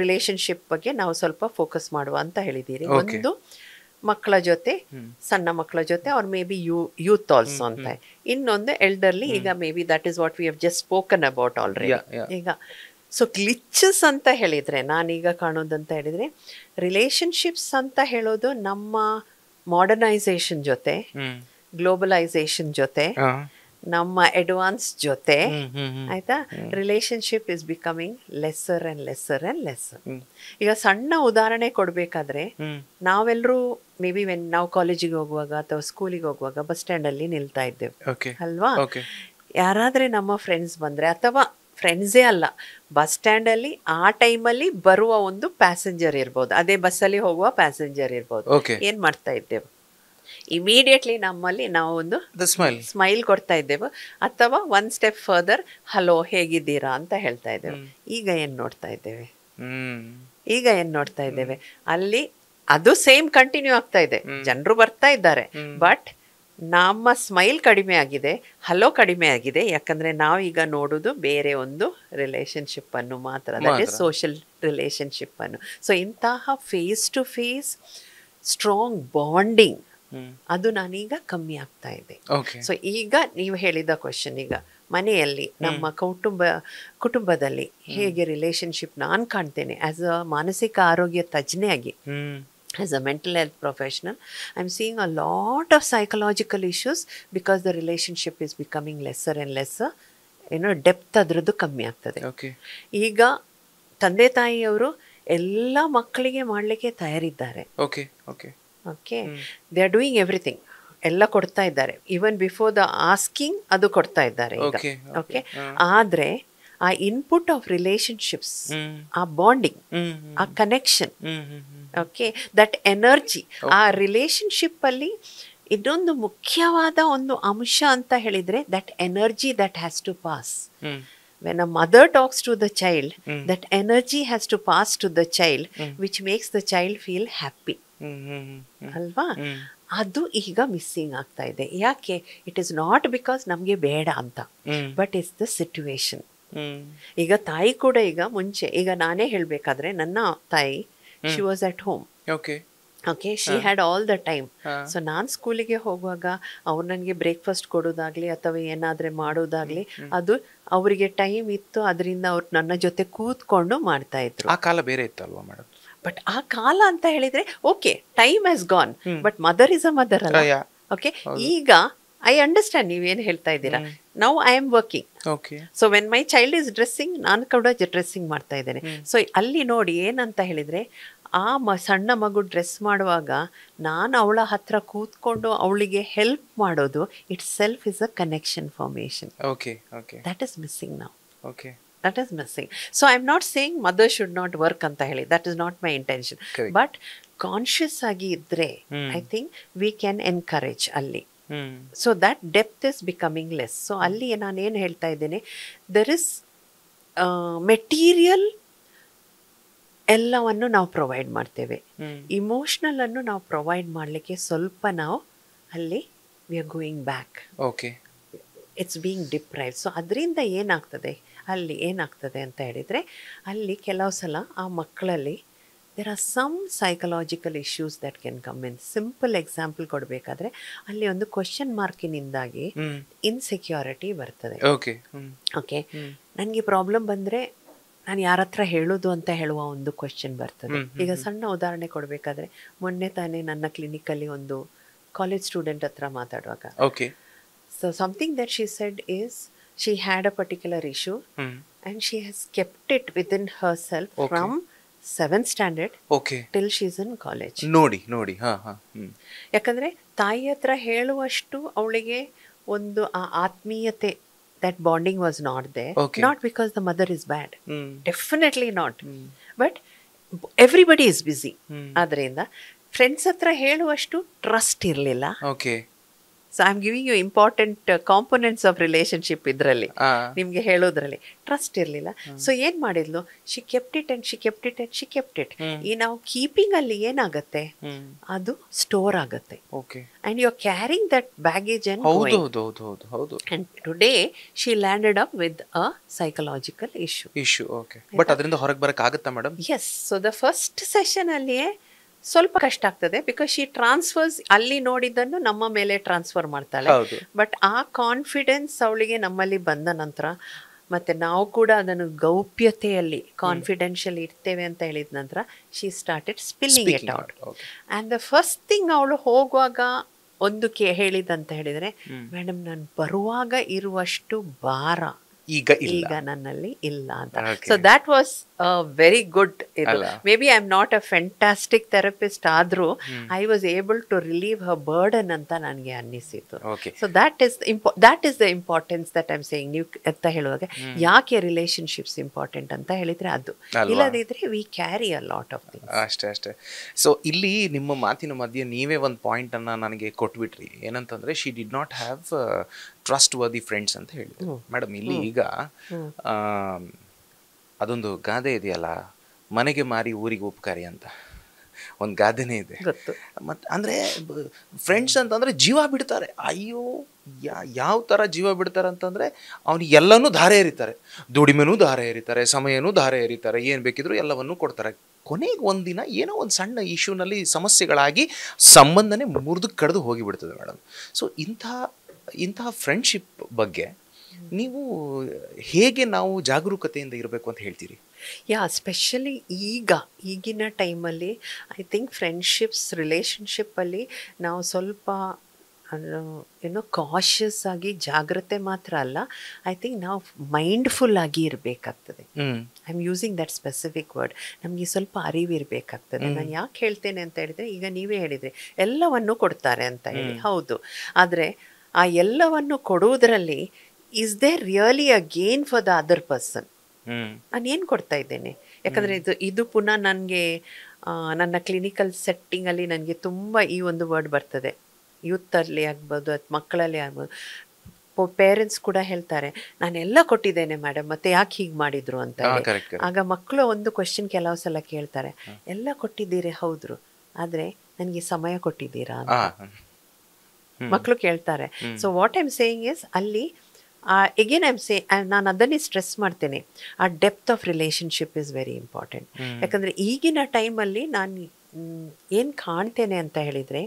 ರಿಲೇಶನ್ಶಿಪ್ ಬಗ್ಗೆ ನಾವು ಸ್ವಲ್ಪ ಫೋಕಸ್ ಮಾಡುವ ಅಂತ ಹೇಳಿದ್ದೀರಿ. ಒಂದು ಮಕ್ಕಳ ಜೊತೆ, ಸಣ್ಣ ಮಕ್ಕಳ ಜೊತೆ, or maybe youth also ಅಂತ. ಇನ್ನೊಂದು ಎಲ್ಡರ್ಲಿ, ಈಗ maybe that is what we have just spoken about already. ಈಗ ಸೊ ಗ್ಲಿಚಸ್ ಅಂತ ಹೇಳಿದ್ರೆ ನಾನೀಗ ಕಾಣೋದಂತ ಹೇಳಿದ್ರೆ ರಿಲೇಶನ್ಶಿಪ್ಸ್ ಅಂತ ಹೇಳೋದು ನಮ್ಮ ಮಾಡರ್ನೈಸೇಷನ್ ಜೊತೆ, ಗ್ಲೋಬಲೈಸೇಷನ್ ಜೊತೆ, ನಮ್ಮ ಅಡ್ವಾನ್ಸ್ ಜೊತೆ, ಆಯ್ತಾ, relationship is becoming lesser and lesser and lesser. ಈಗ ಸಣ್ಣ ಉದಾಹರಣೆ ಕೊಡ್ಬೇಕಾದ್ರೆ ನಾವೆಲ್ಲರೂ ಮೇ ಬಿ ನಾವು ಕಾಲೇಜಿಗೆ ಹೋಗುವಾಗ ಅಥವಾ ಸ್ಕೂಲಿಗೆ ಹೋಗುವಾಗ ಬಸ್ ಸ್ಟ್ಯಾಂಡ್ ಅಲ್ಲಿ ನಿಲ್ತಾ ಇದ್ದೇವೆ ಅಲ್ವಾ. ಯಾರಾದ್ರೆ ನಮ್ಮ ಫ್ರೆಂಡ್ಸ್ ಬಂದ್ರೆ, ಅಥವಾ ಫ್ರೆಂಡ್ಸೇ ಅಲ್ಲ, ಬಸ್ ಸ್ಟ್ಯಾಂಡ್ ಅಲ್ಲಿ ಆ ಟೈಮಲ್ಲಿ ಬರುವ ಒಂದು ಪ್ಯಾಸೆಂಜರ್ ಇರ್ಬೋದು, ಅದೇ ಬಸ್ಸಲ್ಲಿ ಹೋಗುವ ಪ್ಯಾಸೆಂಜರ್ ಇರ್ಬೋದು, ಏನ್ ಮಾಡ್ತಾ ಇದ್ದೇವೆ, ಇಮಿಡಿಯೇಟ್ಲಿ ನಮ್ಮಲ್ಲಿ ನಾವು ಒಂದು ಸ್ಮೈಲ್ ಕೊಡ್ತಾ ಇದ್ದೇವೆ, ಅಥವಾ ಒನ್ ಸ್ಟೆಪ್ ಫರ್ದರ್ ಹಲೋ ಹೇಗಿದ್ದೀರಾ ಅಂತ ಹೇಳ್ತಾ ಇದ್ದೇವೆ. ಈಗ ಏನ್ ನೋಡ್ತಾ ಇದ್ದೇವೆ, ಅಲ್ಲಿ ಅದು ಸೇಮ್ ಕಂಟಿನ್ಯೂ ಆಗ್ತಾ ಇದೆ, ಜನರು ಬರ್ತಾ ಇದ್ದಾರೆ, ಬಟ್ ನಮ್ಮ ಸ್ಮೈಲ್ ಕಡಿಮೆ ಆಗಿದೆ, ಹಲೋ ಕಡಿಮೆ ಆಗಿದೆ. ಯಾಕಂದ್ರೆ ನಾವೀಗ ನೋಡುದು ಬೇರೆ ಒಂದು ರಿಲೇಶನ್ಶಿಪ್ ಅನ್ನು ಮಾತ್ರ, ದಟ್ ಇಸ್ ಸೋಷಿಯಲ್ ರಿಲೇಶನ್ಶಿಪ್ ಅನ್ನು. ಸೊ ಇಂತಹ face to face strong bonding ಅದು ನಾನೀಗ ಕಮ್ಮಿ ಆಗ್ತಾ ಇದೆ. ಸೊ ಈಗ ನೀವು ಹೇಳಿದ ಕ್ವೆಶನ್, ಈಗ ಮನೆಯಲ್ಲಿ ನಮ್ಮ ಕುಟುಂಬದಲ್ಲಿ ಹೇಗೆ ರಿಲೇಶನ್ಶಿಪ್ ನಾನು ಕಾಣ್ತೇನೆ ಆಸ್ ಅ ಮಾನಸಿಕ ಆರೋಗ್ಯ ತಜ್ಞೆಯಾಗಿ, as a mental health professional, I'm seeing a lot of psychological issues because the relationship is becoming lesser and lesser. Depth ಅದ್ರದ್ದು ಕಮ್ಮಿ ಆಗ್ತದೆ. ಈಗ ತಂದೆ ತಾಯಿಯವರು ಎಲ್ಲ ಮಕ್ಕಳಿಗೆ ಮಾಡಲಿಕ್ಕೆ ತಯಾರಿದ್ದಾರೆ. ದೇ ಆರ್ ಡೂಯಿಂಗ್ ಎವ್ರಿಥಿಂಗ್, ಎಲ್ಲ ಕೊಡ್ತಾ ಇದ್ದಾರೆ, ಈವನ್ ಬಿಫೋರ್ ದ ಆಸ್ಕಿಂಗ್ ಅದು ಕೊಡ್ತಾ ಇದ್ದಾರೆ ಈಗ. ಓಕೆ, ಆದ್ರೆ ಆ ಇನ್ಪುಟ್ ಆಫ್ ರಿಲೇಶನ್ಶಿಪ್ಸ್, ಆ ಬಾಂಡಿಂಗ್, ಆ ಕನೆಕ್ಷನ್, ಓಕೆ, ದಟ್ ಎನರ್ಜಿ, ಆ ರಿಲೇಶನ್ಶಿಪ್ ಅಲ್ಲಿ ಇದೊಂದು ಮುಖ್ಯವಾದ ಒಂದು ಅಂಶ ಅಂತ ಹೇಳಿದ್ರೆ that energy that has to pass. When a mother talks to the child, that energy has to pass to the child, which makes the child feel happy. ಅಲ್ವಾ? ಅದು ಈಗ ಮಿಸ್ಸಿಂಗ್ ಆಗ್ತಾ ಇದೆ. ಯಾಕೆ? ಇಟ್ ಇಸ್ ನಾಟ್ ಬಿಕಾಸ್ ನಮ್ಗೆ ಬೇಡ ಅಂತ, but it's the situation. ಈಗ ತಾಯಿ ಕೂಡ ಈಗ ಮುಂಚೆ, ಈಗ ನಾನೇ ಹೇಳ್ಬೇಕಾದ್ರೆ ನನ್ನ ತಾಯಿ, she was at home, okay, she had all the time. So ನಾನು ಸ್ಕೂಲಿಗೆ ಹೋಗುವಾಗ ಅವ್ರು ನನಗೆ ಬ್ರೇಕ್ಫಾಸ್ಟ್ ಕೊಡೋದಾಗ್ಲಿ ಅಥವಾ ಏನಾದ್ರೆ ಮಾಡೋದಾಗ್ಲಿ, ಅದು ಅವರಿಗೆ ಟೈಮ್ ಇತ್ತು, ಅದರಿಂದ ಅವ್ರು ನನ್ನ ಜೊತೆ ಕೂತ್ಕೊಂಡು ಮಾಡ್ತಾ ಇದ್ರು. ಆ ಕಾಲ ಬೇರೆ ಇತ್ತಲ್ವಾ ಮೇಡಮ್? ಬಟ್ ಆ ಕಾಲ ಅಂತ ಹೇಳಿದ್ರೆ okay, time has gone, but mother is a mother ಅಲ್ಲ. ಓಕೆ, ಈಗ ಐ ಅಂಡರ್ಸ್ಟ್ಯಾಂಡ್ ನೀವೇನು ಹೇಳ್ತಾ ಇದ್ದೀರಾ. Now I am working, so when my child is dressing, ನಾನು ಕೂಡ ಡ್ರೆಸ್ಸಿಂಗ್ ಮಾಡ್ತಾ ಇದ್ದೇನೆ. ಸೊ ಅಲ್ಲಿ ನೋಡಿ ಏನಂತ ಹೇಳಿದ್ರೆ, ಆ ಸಣ್ಣ ಮಗು ಡ್ರೆಸ್ ಮಾಡುವಾಗ ನಾನು ಅವಳ ಹತ್ರ ಕೂತ್ಕೊಂಡು ಅವಳಿಗೆ ಹೆಲ್ಪ್ ಮಾಡೋದು, it self is a connection formation. That is missing now. That is missing. So I'm not saying mother should not work anta heli. That is not my intention. Correct. But conscious agi idre, I think we can encourage alli. So that depth is becoming less. So alli ನಾನು ಏನು ಹೇಳ್ತಾ ಇದ್ದೇನೆ, there is material ಎಲ್ಲವನ್ನು ನಾವು provide ಮಾಡ್ತೇವೆ, emotional ಅನ್ನು ನಾವು provide ಮಾಡಲಿಕ್ಕೆ ಸ್ವಲ್ಪ ನಾವು ಅಲ್ಲಿ we are going back. It's being deprived. So ಅದರಿಂದ ಅಲ್ಲಿ ಏನಾಗ್ತದೆ ಅಂತ ಹೇಳಿದರೆ, ಅಲ್ಲಿ ಕೆಲವು ಸಲ ಆ ಮಕ್ಕಳಲ್ಲಿ there are some psychological issues that can come in. Simple example ಕೊಡಬೇಕಾದ್ರೆ, ಅಲ್ಲಿ ಒಂದು ಕ್ವಶನ್ ಮಾರ್ಕಿನಿಂದಾಗಿ ಇನ್ಸೆಕ್ಯೂರಿಟಿ ಬರ್ತದೆ. ಓಕೆ, ನನಗೆ ಪ್ರಾಬ್ಲಮ್ ಬಂದರೆ ನಾನು ಯಾರ ಹತ್ರ ಹೇಳೋದು ಅಂತ ಹೇಳುವ ಒಂದು ಕ್ವಶನ್ ಬರ್ತದೆ. ಈಗ ಸಣ್ಣ ಉದಾಹರಣೆ ಕೊಡಬೇಕಾದ್ರೆ, ಮೊನ್ನೆ ತಾನೇ ನನ್ನ ಕ್ಲಿನಿಕಲ್ಲಿ ಒಂದು ಕಾಲೇಜ್ ಸ್ಟೂಡೆಂಟ್ ಹತ್ರ ಮಾತಾಡುವಾಗ, so something that she said is she had a particular issue and she has kept it within herself from 7th standard till she's in college. ನೋಡಿ ಯಾಕಂದ್ರೆ ತಾಯಿ ಹತ್ರ ಹೇಳುವಷ್ಟು ಅವಳಿಗೆ ಒಂದು ಆ ಆತ್ಮೀಯತೆ, that bonding was not there. Not because the mother is bad, definitely not, but everybody is busy. ಆದ್ರಿಂದ friends ಹತ್ರ ಹೇಳುವಷ್ಟು ಟ್ರಸ್ಟ್ ಇರಲಿಲ್ಲ. So I am giving you important components of relationship. ಇದರಲ್ಲಿ ನಿಮ್ಗೆ ಹೇಳೋದ್ರಲ್ಲಿ ಟ್ರಸ್ಟ್ ಇರಲಿಲ್ಲ. ಸೊ ಏನ್ ಮಾಡಿದ್ಲು, she kept it and she kept it and she kept it. ಈ ನಾವು ಕೀಪಿಂಗ್ ಅಲ್ಲಿ ಏನಾಗತ್ತೆ, ಅದು ಸ್ಟೋರ್ ಆಗತ್ತೆ. And you are carrying that baggage and today she landed up with a psychological issue. But ಅದರಿಂದ ಹೊರಗೆ ಬರಕ್ ಆಗುತ್ತಾ madam? Yes. So the first session ಅಲ್ಲಿಯೇ ಸ್ವಲ್ಪ ಕಷ್ಟ ಆಗ್ತದೆ, ಬಿಕಾಸ್ ಶಿ ಟ್ರಾನ್ಸ್ಫರ್ಸ್, ಅಲ್ಲಿ ನೋಡಿದ್ದನ್ನು ನಮ್ಮ ಮೇಲೆ ಟ್ರಾನ್ಸ್ಫರ್ ಮಾಡ್ತಾಳೆ. ಬಟ್ ಆ ಕಾನ್ಫಿಡೆನ್ಸ್ ಅವಳಿಗೆ ನಮ್ಮಲ್ಲಿ ಬಂದ ನಂತರ, ಮತ್ತೆ ನಾವು ಕೂಡ ಅದನ್ನು ಗೌಪ್ಯತೆಯಲ್ಲಿ ಕಾನ್ಫಿಡೆನ್ಷಿಯಲ್ ಇರ್ತೇವೆ ಅಂತ ಹೇಳಿದ ನಂತರ, she started spilling it out. And the first thing ಅವಳು ಹೋಗುವಾಗ ಒಂದು ಹೇಳಿದಂತ ಹೇಳಿದರೆ, ಮೇಡಮ್ ನಾನು ಬರುವಾಗ ಇರುವಷ್ಟು ಭಾರ ಈಗ ನನ್ನಲ್ಲಿ ಇಲ್ಲ ಅಂತ. So that was very good. Maybe I am not a fantastic therapist, ಆದ್ರೂ I was able to relieve her burden ಅಂತ ನನಗೆ ಅನ್ನಿಸಿತು. So that is the importance that I am saying. ನೀವು ಅಂತ ಹೇಳುವಾಗ ಯಾಕೆ ರಿಲೇಶನ್ಶಿಪ್ಸ್ ಇಂಪಾರ್ಟೆಂಟ್ ಅಂತ ಹೇಳಿದ್ರೆ ಅದು, ಇಲ್ಲದಿದ್ರೆ we carry a lot of things. ಅಷ್ಟೇ. ಸೊ ಇಲ್ಲಿ ನಿಮ್ಮ ಮಾತಿನ ಮಧ್ಯೆ ನೀವೇ ಒಂದು ಪಾಯಿಂಟ್ ಅನ್ನ ನನಗೆ ಕೊಟ್ಬಿಟ್ರಿ. ಏನಂತಂದ್ರೆ, she did not have trust worthy friends ಅಂತ ಹೇಳಿದ್ರು ಮೇಡಮ್. ಇಲ್ಲಿ ಈಗ ಅದೊಂದು ಗಾದೆ ಇದೆಯಲ್ಲ, ಮನೆಗೆ ಮಾರಿ ಊರಿಗೆ ಉಪಕಾರಿ ಅಂತ ಒಂದು ಗಾದೆನೇ ಇದೆ. ಮತ್ತೆ ಅಂದರೆ ಫ್ರೆಂಡ್ಸ್ ಅಂತಂದರೆ ಜೀವ ಬಿಡ್ತಾರೆ. ಅಯ್ಯೋ, ಯಾವ ಥರ ಜೀವ ಬಿಡ್ತಾರೆ ಅಂತಂದರೆ, ಅವ್ನಿಗೆ ಎಲ್ಲನೂ ಧಾರೆ ಎರಿತಾರೆ, ದುಡಿಮೆನೂ ಧಾರೆ ಎರಿತಾರೆ, ಸಮಯನೂ ಧಾರೆ ಎರಿತಾರೆ, ಏನು ಬೇಕಿದ್ರು ಎಲ್ಲವನ್ನೂ ಕೊಡ್ತಾರೆ. ಕೊನೆಗೆ ಒಂದಿನ ಏನೋ ಒಂದು ಸಣ್ಣ ಇಶ್ಯೂನಲ್ಲಿ ಸಮಸ್ಯೆಗಳಾಗಿ ಸಂಬಂಧನೇ ಮುರಿದು ಕಳೆದು ಹೋಗಿಬಿಡ್ತದೆ ಮೇಡಮ್. ಸೊ ಇಂತಹ ಫ್ರೆಂಡ್ಶಿಪ್ ಬಗ್ಗೆ ನೀವು ಹೇಗೆ ನಾವು ಜಾಗರೂಕತೆಯಿಂದ ಇರಬೇಕು ಅಂತ ಹೇಳ್ತೀರಿ? ಸ್ಪೆಷಲಿ ಈಗಿನ ಟೈಮಲ್ಲಿ ಐ ಥಿಂಕ್ ಫ್ರೆಂಡ್ಶಿಪ್ಸ್, ರಿಲೇಶನ್ಶಿಪ್ಪಲ್ಲಿ ನಾವು ಸ್ವಲ್ಪ ಕಾಷಿಯಸ್ ಆಗಿ, ಜಾಗ್ರತೆ ಮಾತ್ರ ಅಲ್ಲ, ಐ ಥಿಂಕ್ ನಾವು ಮೈಂಡ್ಫುಲ್ ಆಗಿ ಇರಬೇಕಾಗ್ತದೆ. I am using that specific word. ನಮಗೆ ಸ್ವಲ್ಪ ಅರಿವಿರಬೇಕಾಗ್ತದೆ. ನಾನು ಯಾಕೆ ಹೇಳ್ತೇನೆ ಅಂತ ಹೇಳಿದ್ರೆ, ಈಗ ನೀವೇ ಹೇಳಿದ್ರಿ ಎಲ್ಲವನ್ನು ಕೊಡ್ತಾರೆ ಅಂತ ಹೇಳಿ, ಹೌದು. ಆದರೆ ಆ ಎಲ್ಲವನ್ನು ಕೊಡುವುದರಲ್ಲಿ is there really a gain for the other person? ನಾನು ಏನು ಕೊಡ್ತಾ ಇದ್ದೇನೆ? ಯಾಕಂದರೆ ಇದು ಪುನಃ ನನಗೆ ನನ್ನ ಕ್ಲಿನಿಕಲ್ ಸೆಟ್ಟಿಂಗಲ್ಲಿ ನನಗೆ ತುಂಬ ಈ ಒಂದು ವರ್ಡ್ ಬರ್ತದೆ. ಯೂತಲ್ಲಿ ಆಗ್ಬೋದು, ಅಥವಾ ಮಕ್ಕಳಲ್ಲಿ ಆಗ್ಬೋದು, ಪೇರೆಂಟ್ಸ್ ಕೂಡ ಹೇಳ್ತಾರೆ, ನಾನೆಲ್ಲ ಕೊಟ್ಟಿದ್ದೇನೆ ಮೇಡಮ್, ಮತ್ತೆ ಯಾಕೆ ಹೀಗೆ ಮಾಡಿದ್ರು ಅಂತ. ಆಗ ಮಕ್ಕಳು ಒಂದು ಕ್ವೆಶ್ಚನ್ ಕೆಲವು ಸಲ ಕೇಳ್ತಾರೆ, ಎಲ್ಲ ಕೊಟ್ಟಿದ್ದೀರಿ ಹೌದ್ರು, ಆದರೆ ನನಗೆ ಸಮಯ ಕೊಟ್ಟಿದ್ದೀರಾ ಅಂತ ಮಕ್ಕಳು ಕೇಳ್ತಾರೆ. So what I am saying is, ಅಲ್ಲಿ again ನಾನು ಅದನ್ನೇ ಸ್ಟ್ರೆಸ್ ಮಾಡ್ತೇನೆ, ಆ depth of relationship is very important. ಯಾಕಂದರೆ ಈಗಿನ ಟೈಮಲ್ಲಿ ನಾನು ಏನು ಕಾಣ್ತೇನೆ ಅಂತ ಹೇಳಿದರೆ,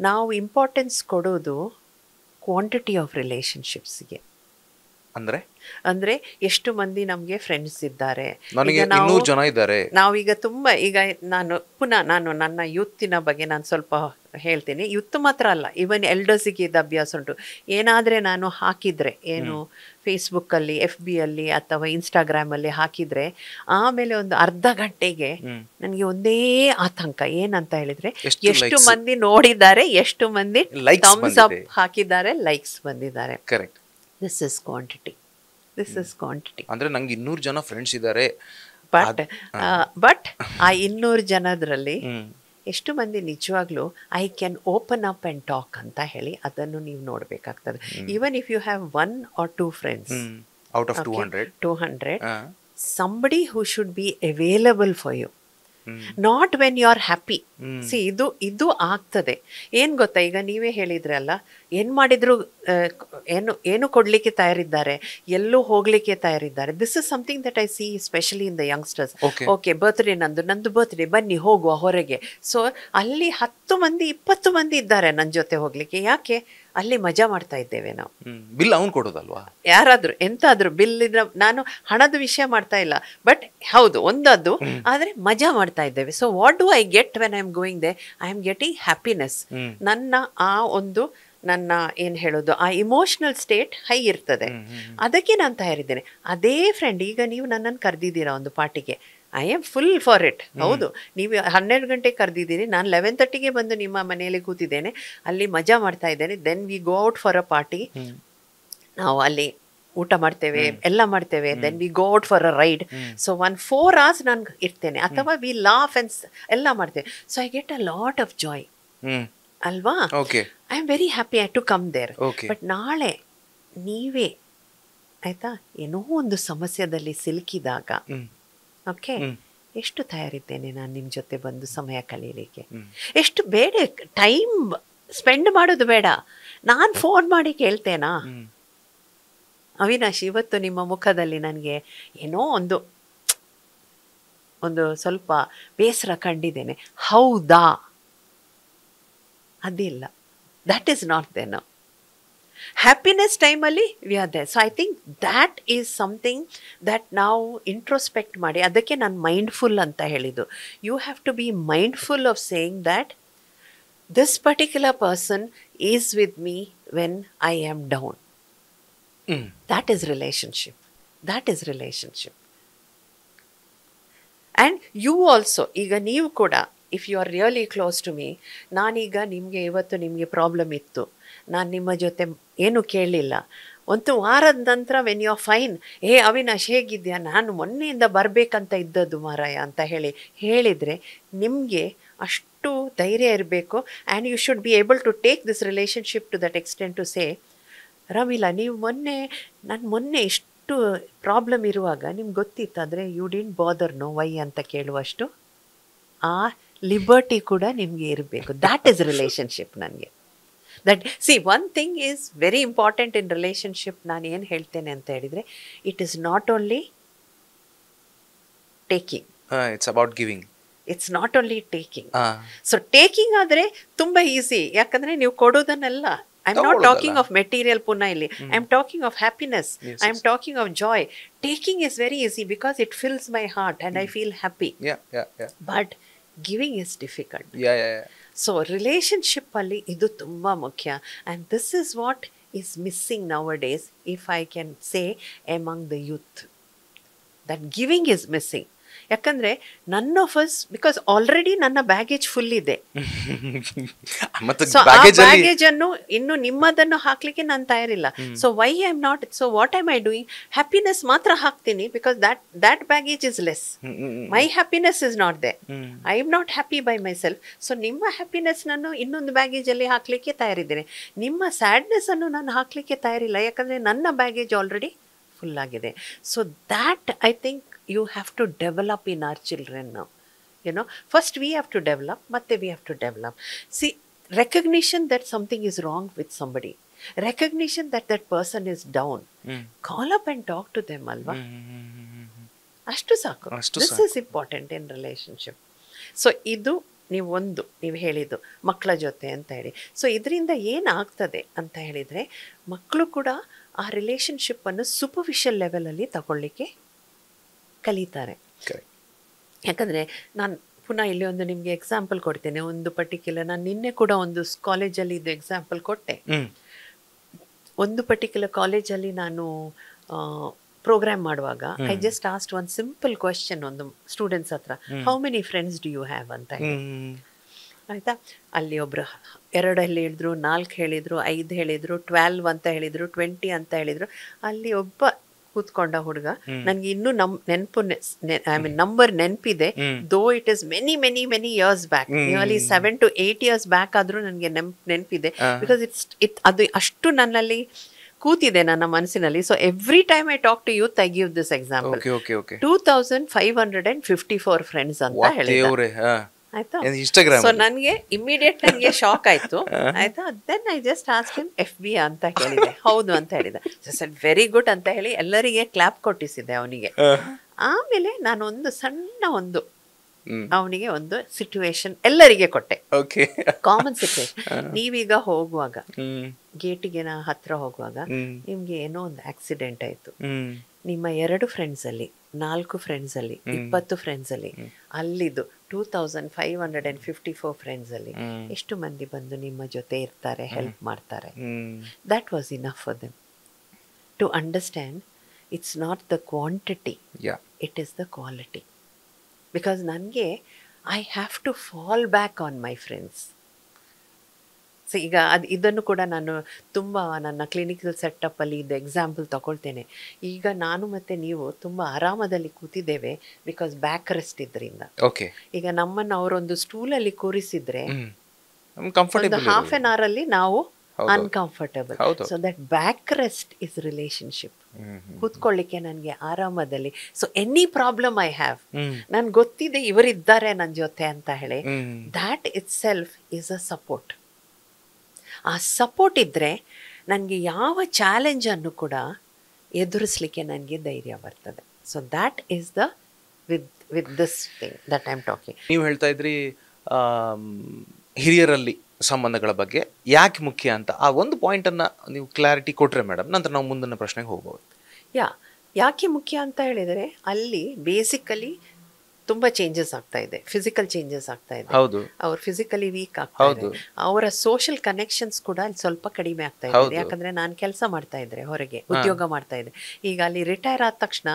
ನಾವು ಇಂಪಾರ್ಟೆನ್ಸ್ ಕೊಡೋದು ಕ್ವಾಂಟಿಟಿ ಆಫ್ ರಿಲೇಶನ್ಶಿಪ್ಸ್ಗೆ. ಅಂದ್ರೆ ಅಂದ್ರೆ ಎಷ್ಟು ಮಂದಿ ನಮ್ಗೆ ಫ್ರೆಂಡ್ಸ್ ಇದ್ದಾರೆ. ನನಗೆ 200 ಜನ ಇದ್ದಾರೆ. ನಾವೀಗ ತುಂಬಾ ಈಗ ನಾನು ನನ್ನ ಯೂತ್ತಿನ ಬಗ್ಗೆ ನಾನು ಸ್ವಲ್ಪ ಹೇಳ್ತೀನಿ. ಯೂತ್ ಮಾತ್ರ ಅಲ್ಲ, ಈವನ್ ಎಲ್ಡರ್ಸಿಗೆ ಇದು ಅಭ್ಯಾಸ ಉಂಟು. ಏನಾದ್ರೆ ನಾನು ಹಾಕಿದ್ರೆ ಏನು ಫೇಸ್ಬುಕ್ಕಲ್ಲಿ, FB ಅಲ್ಲಿ ಅಥವಾ ಇನ್ಸ್ಟಾಗ್ರಾಮಲ್ಲಿ ಹಾಕಿದ್ರೆ ಆಮೇಲೆ ಒಂದು ಅರ್ಧ ಗಂಟೆಗೆ ನನಗೆ ಒಂದೇ ಆತಂಕ. ಏನಂತ ಹೇಳಿದ್ರೆ ಎಷ್ಟು ಮಂದಿ ನೋಡಿದ್ದಾರೆ, ಎಷ್ಟು ಮಂದಿ ಥಮ್ಸ್ ಅಪ್ ಹಾಕಿದ್ದಾರೆ, ಲೈಕ್ಸ್ ಬಂದಿದ್ದಾರೆ. ಕರೆಕ್ಟ್. This is quantity. ಅಂದ್ರೆ ನಂಗೆ 200 ಜನ ಫ್ರೆಂಡ್ಸ್ ಇದ್ದಾರೆ. ಬಟ್ ಆ 200 ಜನದ್ರಲ್ಲಿ ಎಷ್ಟು ಮಂದಿ ನಿಜವಾಗ್ಲೂ I can open up and talk ಅಂತ ಹೇಳಿ ಅದನ್ನು ನೀವು ನೋಡ್ಬೇಕಾಗ್ತದೆ. Even if you have 1 or 2 friends out of 200 somebody who should be available for you, not when you are happy. See ಇದು ಆಗ್ತದೆ. ಏನು ಗೊತ್ತಾ, ಈಗ ನೀವೇ ಹೇಳಿದ್ರಲ್ಲ, ಏನು ಮಾಡಿದ್ರು ಏನು ಕೊಡ್ಲಿಕ್ಕೆ ತಯಾರಿದ್ದಾರೆ, ಎಲ್ಲೂ ಹೋಗ್ಲಿಕ್ಕೆ ತಯಾರಿದ್ದಾರೆ. This is something that I see especially in the youngsters. Okay, birthday ನಂದು ಬರ್ತ್ಡೇ, ಬನ್ನಿ ಹೋಗುವ ಹೊರಗೆ. ಸೊ ಅಲ್ಲಿ 10 ಮಂದಿ 20 ಮಂದಿ ಇದ್ದಾರೆ ನನ್ನ ಜೊತೆ ಹೋಗ್ಲಿಕ್ಕೆ. ಯಾಕೆ? ಅಲ್ಲಿ ಮಜಾ ಮಾಡ್ತಾ ಇದ್ದೇವೆ ನಾವು. ಬಿಲ್ ಅವನು ಕೊಡೋದಲ್ವಾ? ಯಾರಾದ್ರೂ ಎಂತಾದ್ರೂ ಬಿಲ್ ಇದ್ರೆ, ನಾನು ಹಣದ ವಿಷಯ ಮಾಡ್ತಾ ಇಲ್ಲ, ಬಟ್ ಹೌದು ಒಂದದ್ದು, ಆದ್ರೆ ಮಜಾ ಮಾಡ್ತಾ ಇದ್ದೇವೆ. So what do I get when I am going they? I am getting happiness. ನನ್ನ ಏನು ಹೇಳೋದು, ಆ ಇಮೋಷನಲ್ ಸ್ಟೇಟ್ ಹೈ ಇರ್ತದೆ. ಅದಕ್ಕೆ ನಾನು ತಯಾರಿದ್ದೇನೆ. ಅದೇ ಫ್ರೆಂಡ್, ಈಗ ನೀವು ನನ್ನನ್ನು ಕರೆದಿದ್ದೀರಾ ಒಂದು ಪಾರ್ಟಿಗೆ, I am full for it. ಹೌದು, ನೀವು 12 ಗಂಟೆಗೆ ಕರೆದಿದ್ದೀರಿ, ನಾನು 11:30ಗೆ ಬಂದು ನಿಮ್ಮ ಮನೆಯಲ್ಲಿ ಕೂತಿದ್ದೇನೆ, ಅಲ್ಲಿ ಮಜಾ ಮಾಡ್ತಾ ಇದ್ದೇನೆ. Then we go out for a party. ನಾವು ಅಲ್ಲಿ ಊಟ ಮಾಡ್ತೇವೆ, ಎಲ್ಲ ಮಾಡ್ತೇವೆ. Then we go out for a ride. So 4 hours ನಾನು ಇರ್ತೇನೆ, ಅಥವಾ ವಿ ಲಾಫ್ ಅಂಡ್ ಎಲ್ಲ ಮಾಡ್ತೇವೆ. So I get a lot of joy ಅಲ್ವಾ? I am very happy to come there. But ನಾಳೆ ನೀವೇ ಆಯ್ತಾ ಏನೋ ಒಂದು ಸಮಸ್ಯೆದಲ್ಲಿ ಸಿಲುಕಿದಾಗ, ಓಕೆ, ಎಷ್ಟು ತಯಾರಿದ್ದೇನೆ ನಾನು ನಿಮ್ಮ ಜೊತೆ ಬಂದು ಸಮಯ ಕಳೀಲಿಕ್ಕೆ? ಎಷ್ಟು ಬೇಡ, ಟೈಮ್ ಸ್ಪೆಂಡ್ ಮಾಡೋದು ಬೇಡ, ನಾನು ಫೋನ್ ಮಾಡಿ ಕೇಳ್ತೇನಾ, ಅವಿನಾಶ್ ಇವತ್ತು ನಿಮ್ಮ ಮುಖದಲ್ಲಿ ನನಗೆ ಏನೋ ಒಂದು ಸ್ವಲ್ಪ ಬೇಸರ ಕಂಡಿದ್ದೇನೆ, ಹೌದಾ? ಅದಿಲ್ಲ, that is not the now. Happiness ಟೈಮಲ್ಲಿ we are there. So I think that is something that ನಾವು ಇಂಟ್ರೋಸ್ಪೆಕ್ಟ್ ಮಾಡಿ, ಅದಕ್ಕೆ ನಾನು ಮೈಂಡ್ಫುಲ್ ಅಂತ ಹೇಳಿದ್ದು. You have to be mindful of saying that this particular person is with me when I am down. That is relationship. And you also, ಈಗ ನೀವು ಕೂಡ, if you are really close to me, ನಾನೀಗ ಇವತ್ತು ನಿಮಗೆ problem ಇತ್ತು, ನಾನು ನಿಮ್ಮ ಜೊತೆ ಏನು ಕೇಳಲಿಲ್ಲ, ಒಂದು ವಾರದ ನಂತರ when you are fine, Avinash ಹೇಗಿದ್ಯಾ, ನಾನು ಮೊನ್ನೆಯಿಂದ ಬರಬೇಕಂತ ಇದ್ದದ್ದು ಮಾರಾಯ ಅಂತ ಹೇಳಿದರೆ ನಿಮಗೆ ಅಷ್ಟು ಧೈರ್ಯ ಇರಬೇಕು. And you should be able to take this relationship to that extent to say, Ramila, ನೀವು ಮೊನ್ನೆ ಇಷ್ಟು ಪ್ರಾಬ್ಲಮ್ ಇರುವಾಗ ನಿಮ್ಗೆ ಗೊತ್ತಿತ್ತಾದರೆ you didn't bother no why ಅಂತ ಕೇಳುವಷ್ಟು ಆ ಲಿಬರ್ಟಿ ಕೂಡ ನಿಮಗೆ ಇರಬೇಕು. That is relationship. ನನಗೆ that one thing is very important in relationship. ನಾನು ಏನು ಹೇಳ್ತೇನೆ ಅಂತ ಹೇಳಿದರೆ, it is not only taking, it's about giving. It's not only taking. So taking ಆದರೆ ತುಂಬ ಈಸಿ, ಯಾಕಂದರೆ ನೀವು ಕೊಡೋದನ್ನೆಲ್ಲ, I'm not talking of material puna illi. I'm talking of happiness. Yes, I'm talking of joy. Taking is very easy because it fills my heart and I feel happy. Yeah. But giving is difficult. Yeah. So relationship alli idu tumba mukhya, and this is what is missing nowadays, if I can say, among the youth. That giving is missing. ಯಾಕಂದ್ರೆ none of us, because already ನನ್ನ baggage full ಇದೆ. So ಆ baggage ಅನ್ನು ಇನ್ನು ನಿಮ್ಮದನ್ನು ಹಾಕ್ಲಿಕ್ಕೆ ನಾನು ತಯಾರಿಲ್ಲ. So why I am not, so what I'm I doing? Happiness ಮಾತ್ರ ಹಾಕ್ತೀನಿ, because that baggage is less. My happiness is not there. I am not happy by myself. So ನಿಮ್ಮ ಹ್ಯಾಪಿನೆಸ್ ನಾನು ಇನ್ನೊಂದು ಬ್ಯಾಗೇಜ್ ಅಲ್ಲಿ ಹಾಕ್ಲಿಕ್ಕೆ ತಯಾರಿದ್ದೇನೆ. ನಿಮ್ಮ ಸ್ಯಾಡ್ನೆಸ್ ಅನ್ನು ನಾನು ಹಾಕ್ಲಿಕ್ಕೆ ತಯಾರಿಲ್ಲ, ಯಾಕಂದ್ರೆ ನನ್ನ ಬ್ಯಾಗೇಜ್ ಆಲ್ರೆಡಿ ಫುಲ್ ಆಗಿದೆ. So that I think you have to develop in our children now. First we have to develop, matte we have to develop. See, recognition that something is wrong with somebody, recognition that that person is down, call up and talk to them, alva. Ashtu saku. This is important in relationship. So idu ನೀವು ಹೇಳಿದ್ದು ಮಕ್ಕಳ ಜೊತೆ ಅಂತ ಹೇಳಿ. So ಇದರಿಂದ ಏನಾಗ್ತದೆ ಅಂತ ಹೇಳಿದರೆ, ಮಕ್ಕಳು ಕೂಡ ಆ ರಿಲೇಶನ್ಶಿಪ್ಪನ್ನು ಸೂಪರ್ಫಿಷಿಯಲ್ ಲೆವೆಲಲ್ಲಿ ತಗೊಳ್ಳಿಕ್ಕೆ ಕಲಿತಾರೆ. ಯಾಕಂದರೆ ನಾನು ಪುನಃ ಇಲ್ಲಿ ಒಂದು ನಿಮಗೆ ಎಕ್ಸಾಂಪಲ್ ಕೊಡ್ತೇನೆ. ಒಂದು ಪರ್ಟಿಕ್ಯುಲರ್, ನಾನು ನಿನ್ನೆ ಕೂಡ ಒಂದು ಕಾಲೇಜಲ್ಲಿ ಇದು ಎಕ್ಸಾಂಪಲ್ ಕೊಟ್ಟೆ. ಒಂದು ಪರ್ಟಿಕ್ಯುಲರ್ ಕಾಲೇಜಲ್ಲಿ ನಾನು ಪ್ರೋಗ್ರಾಮ್ ಮಾಡುವಾಗ I just asked one simple question ಒಂದು ಸ್ಟೂಡೆಂಟ್ಸ್ ಹತ್ರ, how many friends do you have ಅಂತ ಹೇಳಿ. ಆಯಿತಾ, ಅಲ್ಲಿ ಒಬ್ಬರು 2 ಹೇಳಿದ್ರು, 4 ಹೇಳಿದರು, 5 ಹೇಳಿದರು, 12 ಅಂತ ಹೇಳಿದರು, 20 ಅಂತ ಹೇಳಿದರು. ಅಲ್ಲಿ ಒಬ್ಬ ಕೂತ್ಕೊಂಡ ಹುಡುಗ, ನನಗೆ ಇನ್ನೂ ನೆನಪು, ಐ ಮೀನ್ ನಂಬರ್ ನೆನಪಿದೆ, though it is many many many years back, nearly 7 to 8 years back ಆದರೂ ನನಗೆ ನೆನಪಿದೆ. ಬಿಕಾಸ್ ಅದು ಅಷ್ಟು ನನ್ನಲ್ಲಿ ಕೂತಿದೆ ನನ್ನ ಮನಸ್ಸಿನಲ್ಲಿ. So every time I talk to youth I give this example. 2554 friends ಅಂತ ಹೇಳಿದ್ರೆ ಆಯ್ತಾ. ಸೊ ನನಗೆ ಇಮಿಡಿಯೇಟ್ ನನಗೆ ಶಾಕ್ ಆಯ್ತು. ಆಯ್ತಾ, then I just ask him FB ಅಂತ ಕೇಳಿದೆ. ಹೌದು ಅಂತ ಹೇಳಿದೆ. ವೆರಿ ಗುಡ್ ಅಂತ ಹೇಳಿ ಎಲ್ಲರಿಗೆ ಕ್ಲಾಪ್ ಕೊಟ್ಟಿಸಿದೆ ಅವನಿಗೆ. ಆಮೇಲೆ ನಾನು ಒಂದು ಸಣ್ಣ ಒಂದು ಅವನಿಗೆ ಒಂದು ಸಿಚುವೇಶನ್ ಎಲ್ಲರಿಗೆ ಕೊಟ್ಟೆ, ಕಾಮನ್ ಸಿಚುವೇಶನ್. ನೀವೀಗ ಹೋಗುವಾಗ, ಗೇಟಿಗೆ ಹತ್ರ ಹೋಗುವಾಗ ನಿಮ್ಗೆ ಏನೋ ಒಂದು ಆಕ್ಸಿಡೆಂಟ್ ಆಯ್ತು. ನಿಮ್ಮ 2 ಫ್ರೆಂಡ್ಸ್ ಅಲ್ಲಿ, 4 ಫ್ರೆಂಡ್ಸ್ ಅಲ್ಲಿ, 20 ಫ್ರೆಂಡ್ಸ್ ಅಲ್ಲಿ, ಅಲ್ಲಿದ್ದು 2554 ಫ್ರೆಂಡ್ಸ್ ಅಲ್ಲಿ ಎಷ್ಟು ಮಂದಿ ಬಂದು ನಿಮ್ಮ ಜೊತೆ ಇರ್ತಾರೆ, ಹೆಲ್ಪ್ ಮಾಡ್ತಾರೆ. That was enough for them to understand it's not the quantity, it is the quality. Because ನನಗೆ I have to fall back on my friends. So ಈಗ ಇದನ್ನು ಕೂಡ ನಾನು ತುಂಬ ನನ್ನ ಕ್ಲಿನಿಕಲ್ ಸೆಟಪ್ಪಲ್ಲಿ ಇದು ಎಕ್ಸಾಂಪಲ್ ತಗೊಳ್ತೇನೆ. ಈಗ ನಾನು ಮತ್ತು ನೀವು ತುಂಬ ಆರಾಮದಲ್ಲಿ ಕೂತಿದ್ದೇವೆ, ಬಿಕಾಸ್ ಬ್ಯಾಕ್ ರೆಸ್ಟ್ ಇದರಿಂದ. ಈಗ ನಮ್ಮನ್ನು ಅವರೊಂದು ಸ್ಟೂಲಲ್ಲಿ ಕೂರಿಸಿದ್ರೆ ಒಂದು ಹಾಫ್ ಆನ್ ಅವರಲ್ಲಿ ನಾವು uncomfortable. So that back rest is relationship. ಕೂತ್ಕೊಳ್ಳಿಕ್ಕೆ ನನಗೆ ಆರಾಮದಲ್ಲಿ. So any problem I have, ನನ್ಗೆ ಗೊತ್ತಿದೆ ಇವರಿದ್ದಾರೆ ನನ್ನ ಜೊತೆ ಅಂತ ಹೇಳಿ, that itself is a support. ಆ ಸಪೋರ್ಟ್ ಇದ್ದರೆ ನನಗೆ ಯಾವ ಚಾಲೆಂಜನ್ನು ಕೂಡ ಎದುರಿಸಲಿಕ್ಕೆ ನನಗೆ ಧೈರ್ಯ ಬರ್ತದೆ. So that is the with this thing that I am talking. ನೀವು ಹೇಳ್ತಾ ಇದ್ರಿ ಹಿರಿಯರಲ್ಲಿ ಸಂಬಂಧಗಳ ಬಗ್ಗೆ ಯಾಕೆ ಮುಖ್ಯ ಅಂತ. ಆ ಒಂದು ಪಾಯಿಂಟನ್ನು ನೀವು ಕ್ಲಾರಿಟಿ ಕೊಟ್ಟರೆ ಮೇಡಮ್, ನಂತರ ನಾವು ಮುಂದಿನ ಪ್ರಶ್ನೆಗೆ ಹೋಗ್ಬೋದು. ಯಾಕೆ ಮುಖ್ಯ ಅಂತ ಹೇಳಿದರೆ, ಅಲ್ಲಿ ಬೇಸಿಕಲಿ ತುಂಬ ಚೇಂಜಸ್ ಆಗ್ತಾ ಇದೆ, ಫಿಸಿಕಲ್ ಚೇಂಜಸ್ ಆಗ್ತಾ ಇದೆ. ಅವ್ರು ಫಿಸಿಕಲಿ ವೀಕ್ ಆಗ್ತಾ ಇದೆ, ಅವರ ಸೋಷಿಯಲ್ ಕನೆಕ್ಷನ್ಸ್ ಕೂಡ ಅಲ್ಲಿ ಸ್ವಲ್ಪ ಕಡಿಮೆ ಆಗ್ತಾ ಇದೆ. ಯಾಕಂದ್ರೆ ನಾನು ಕೆಲಸ ಮಾಡ್ತಾ ಇದ್ರೆ, ಹೊರಗೆ ಉದ್ಯೋಗ ಮಾಡ್ತಾ ಇದ್ದೆ. ಈಗ ಅಲ್ಲಿ ರಿಟೈರ್ ಆದ ತಕ್ಷಣ